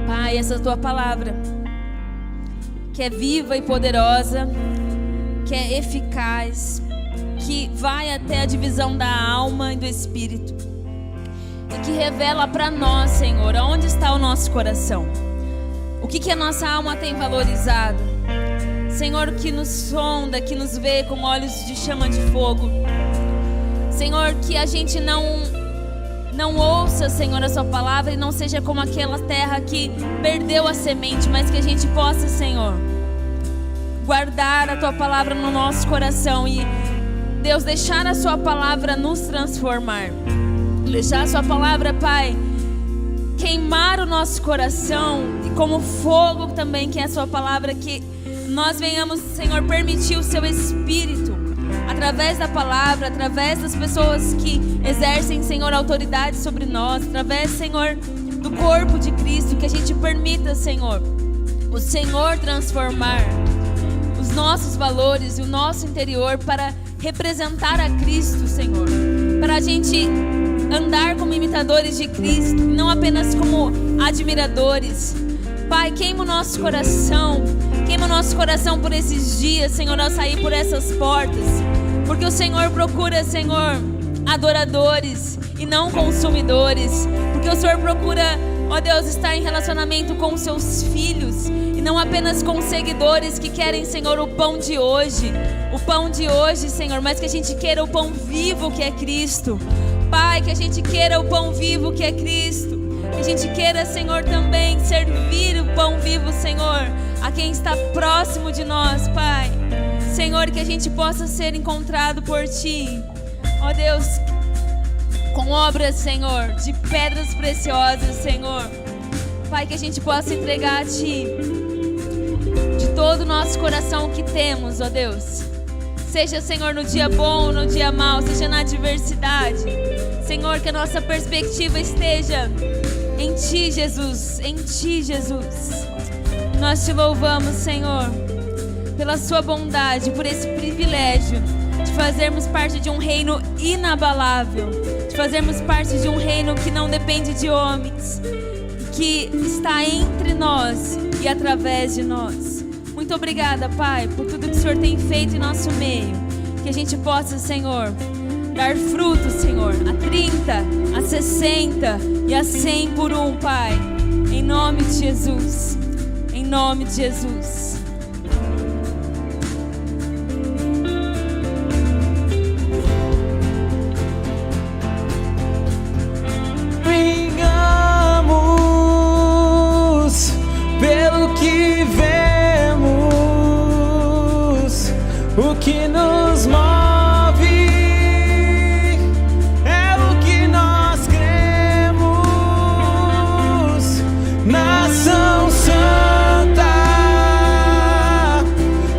Pai, essa tua palavra, que é viva e poderosa, que é eficaz, que vai até a divisão da alma e do espírito, e que revela para nós, Senhor, aonde está o nosso coração, o que a nossa alma tem valorizado. Senhor, que nos sonda, que nos vê com olhos de chama de fogo. Senhor, que a gente não ouça, Senhor, a sua palavra e não seja como aquela terra que perdeu a semente, mas que a gente possa, Senhor, guardar a tua palavra no nosso coração e, Deus, deixar a sua palavra nos transformar. Deixar a sua palavra, Pai, queimar o nosso coração, e como fogo também, que é a sua palavra, que nós venhamos, Senhor, permitir o seu Espírito, através da palavra, através das pessoas que exercem, Senhor, autoridade sobre nós, através, Senhor, do corpo de Cristo, que a gente permita, Senhor, o Senhor transformar os nossos valores e o nosso interior para representar a Cristo, Senhor, para a gente andar como imitadores de Cristo, não apenas como admiradores. Pai, queima o nosso coração por esses dias, Senhor, ao sair por essas portas, porque o Senhor procura, Senhor, adoradores e não consumidores, porque o Senhor procura, ó Deus, estar em relacionamento com os seus filhos e não apenas com seguidores que querem, Senhor, o pão de hoje, Senhor, mas que a gente queira o pão vivo que é Cristo. Pai, que a gente queira o pão vivo que é Cristo, que a gente queira, Senhor, também servir o pão vivo, Senhor, a quem está próximo de nós, Pai. Senhor, que a gente possa ser encontrado por Ti, ó Deus, com obras, Senhor, de pedras preciosas, Senhor. Pai, que a gente possa entregar a Ti de todo o nosso coração o que temos, ó Deus. Seja, Senhor, no dia bom ou no dia mau, seja na adversidade. Senhor, que a nossa perspectiva esteja em Ti, Jesus, em Ti, Jesus. Nós Te louvamos, Senhor, pela Sua bondade, por esse privilégio de fazermos parte de um reino inabalável, de fazermos parte de um reino que não depende de homens, que está entre nós e através de nós. Muito obrigada, Pai, por tudo que o Senhor tem feito em nosso meio. Que a gente possa, Senhor, dar frutos, Senhor, a 30, a 60 e a 100 por um, Pai. Em nome de Jesus. Em nome de Jesus. Brigamos pelo que vemos, o que nos move é o que nós cremos. Nação Santa,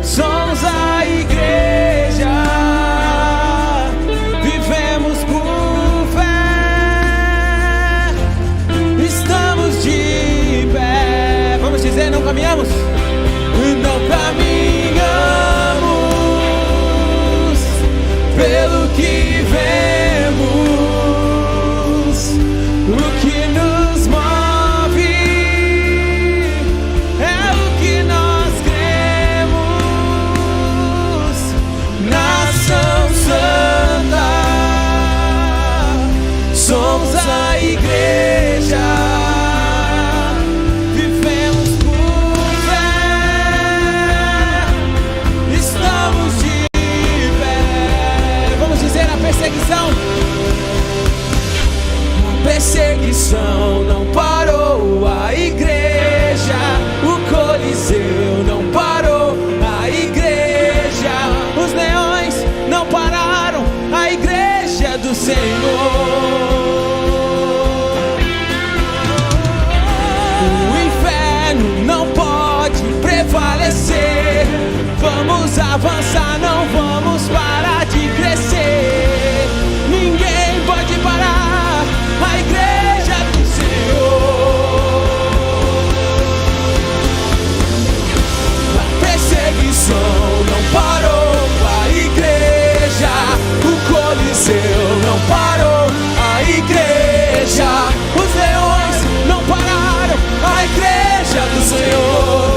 somos a igreja, vivemos por fé, estamos de pé. Vamos dizer, não caminhamos? Não caminhamos pelo que vemos, o que nos move é o que nós cremos. Nação Santa, somos a igreja, vivemos por fé, avançar, não vamos parar de crescer. Ninguém pode parar a igreja do Senhor. A perseguição não parou a igreja, o Coliseu não parou a igreja, os leões não pararam a igreja do Senhor.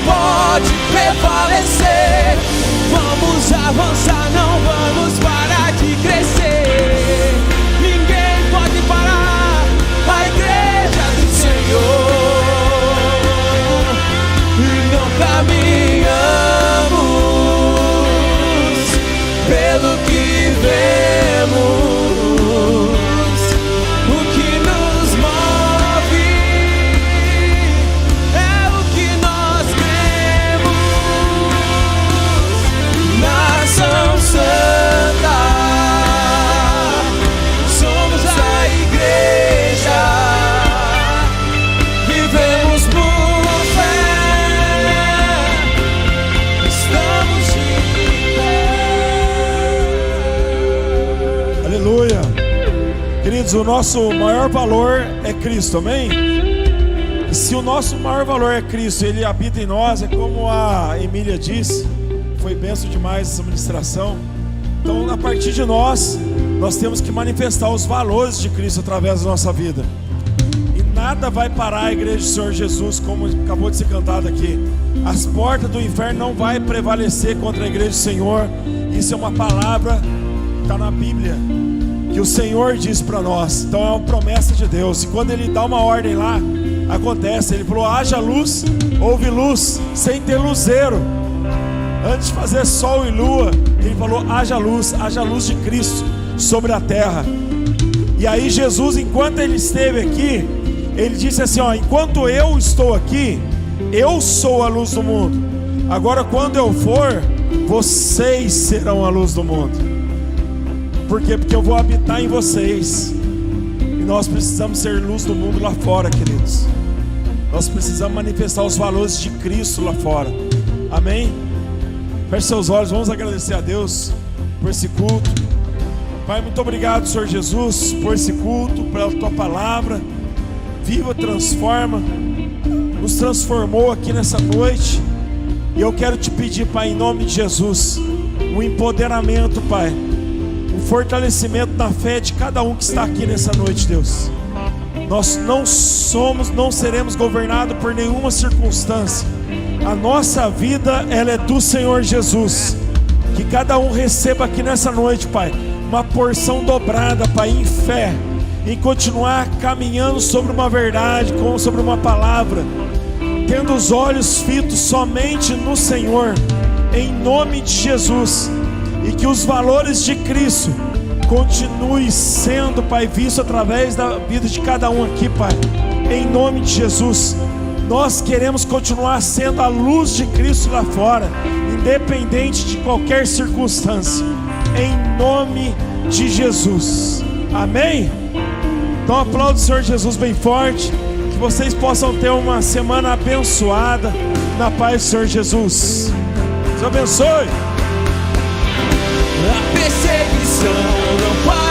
Pode prevalecer. Vamos avançar, não vamos parar de crescer. Ninguém pode parar a igreja do Senhor. E não caminhamos pelo que vemos. O que nos move é o que nós Nação Santa, somos a igreja, vivemos por fé, estamos de pé. Aleluia. Queridos, o nosso maior valor é Cristo, amém? E se o nosso maior valor é Cristo, Ele habita em nós, é como a Emília disse. Foi benção demais essa ministração. Então, a partir de nós temos que manifestar os valores de Cristo através da nossa vida. E nada vai parar a igreja do Senhor Jesus, como acabou de ser cantado aqui. As portas do inferno não vai prevalecer contra a igreja do Senhor. Isso é uma palavra que está na Bíblia, que o Senhor diz para nós. Então é uma promessa de Deus. E quando Ele dá uma ordem lá, acontece. Ele falou: haja luz, houve luz, sem ter luzeiro. Antes de fazer sol e lua, Ele falou: haja luz de Cristo sobre a terra. E aí Jesus, enquanto Ele esteve aqui, Ele disse assim: ó, enquanto eu estou aqui, eu sou a luz do mundo. Agora quando eu for, vocês serão a luz do mundo. Por quê? Porque eu vou habitar em vocês. E nós precisamos ser luz do mundo lá fora, queridos. Nós precisamos manifestar os valores de Cristo lá fora. Amém? Feche seus olhos, vamos agradecer a Deus por esse culto. Pai, muito obrigado, Senhor Jesus, por esse culto, pela Tua palavra viva, transforma, nos transformou aqui nessa noite. E eu quero te pedir, Pai, em nome de Jesus, um empoderamento, Pai, um fortalecimento na fé de cada um que está aqui nessa noite, Deus. Nós não seremos governados por nenhuma circunstância. A nossa vida, ela é do Senhor Jesus. Que cada um receba aqui nessa noite, Pai, uma porção dobrada, Pai, em fé, em continuar caminhando sobre uma verdade, como sobre uma palavra, tendo os olhos fitos somente no Senhor, em nome de Jesus. E que os valores de Cristo continue sendo, Pai, visto através da vida de cada um aqui, Pai, em nome de Jesus. Nós queremos continuar sendo a luz de Cristo lá fora, independente de qualquer circunstância, em nome de Jesus, amém? Então aplauda o Senhor Jesus bem forte, que vocês possam ter uma semana abençoada, na paz do Senhor Jesus. Deus abençoe. A perseguição não para.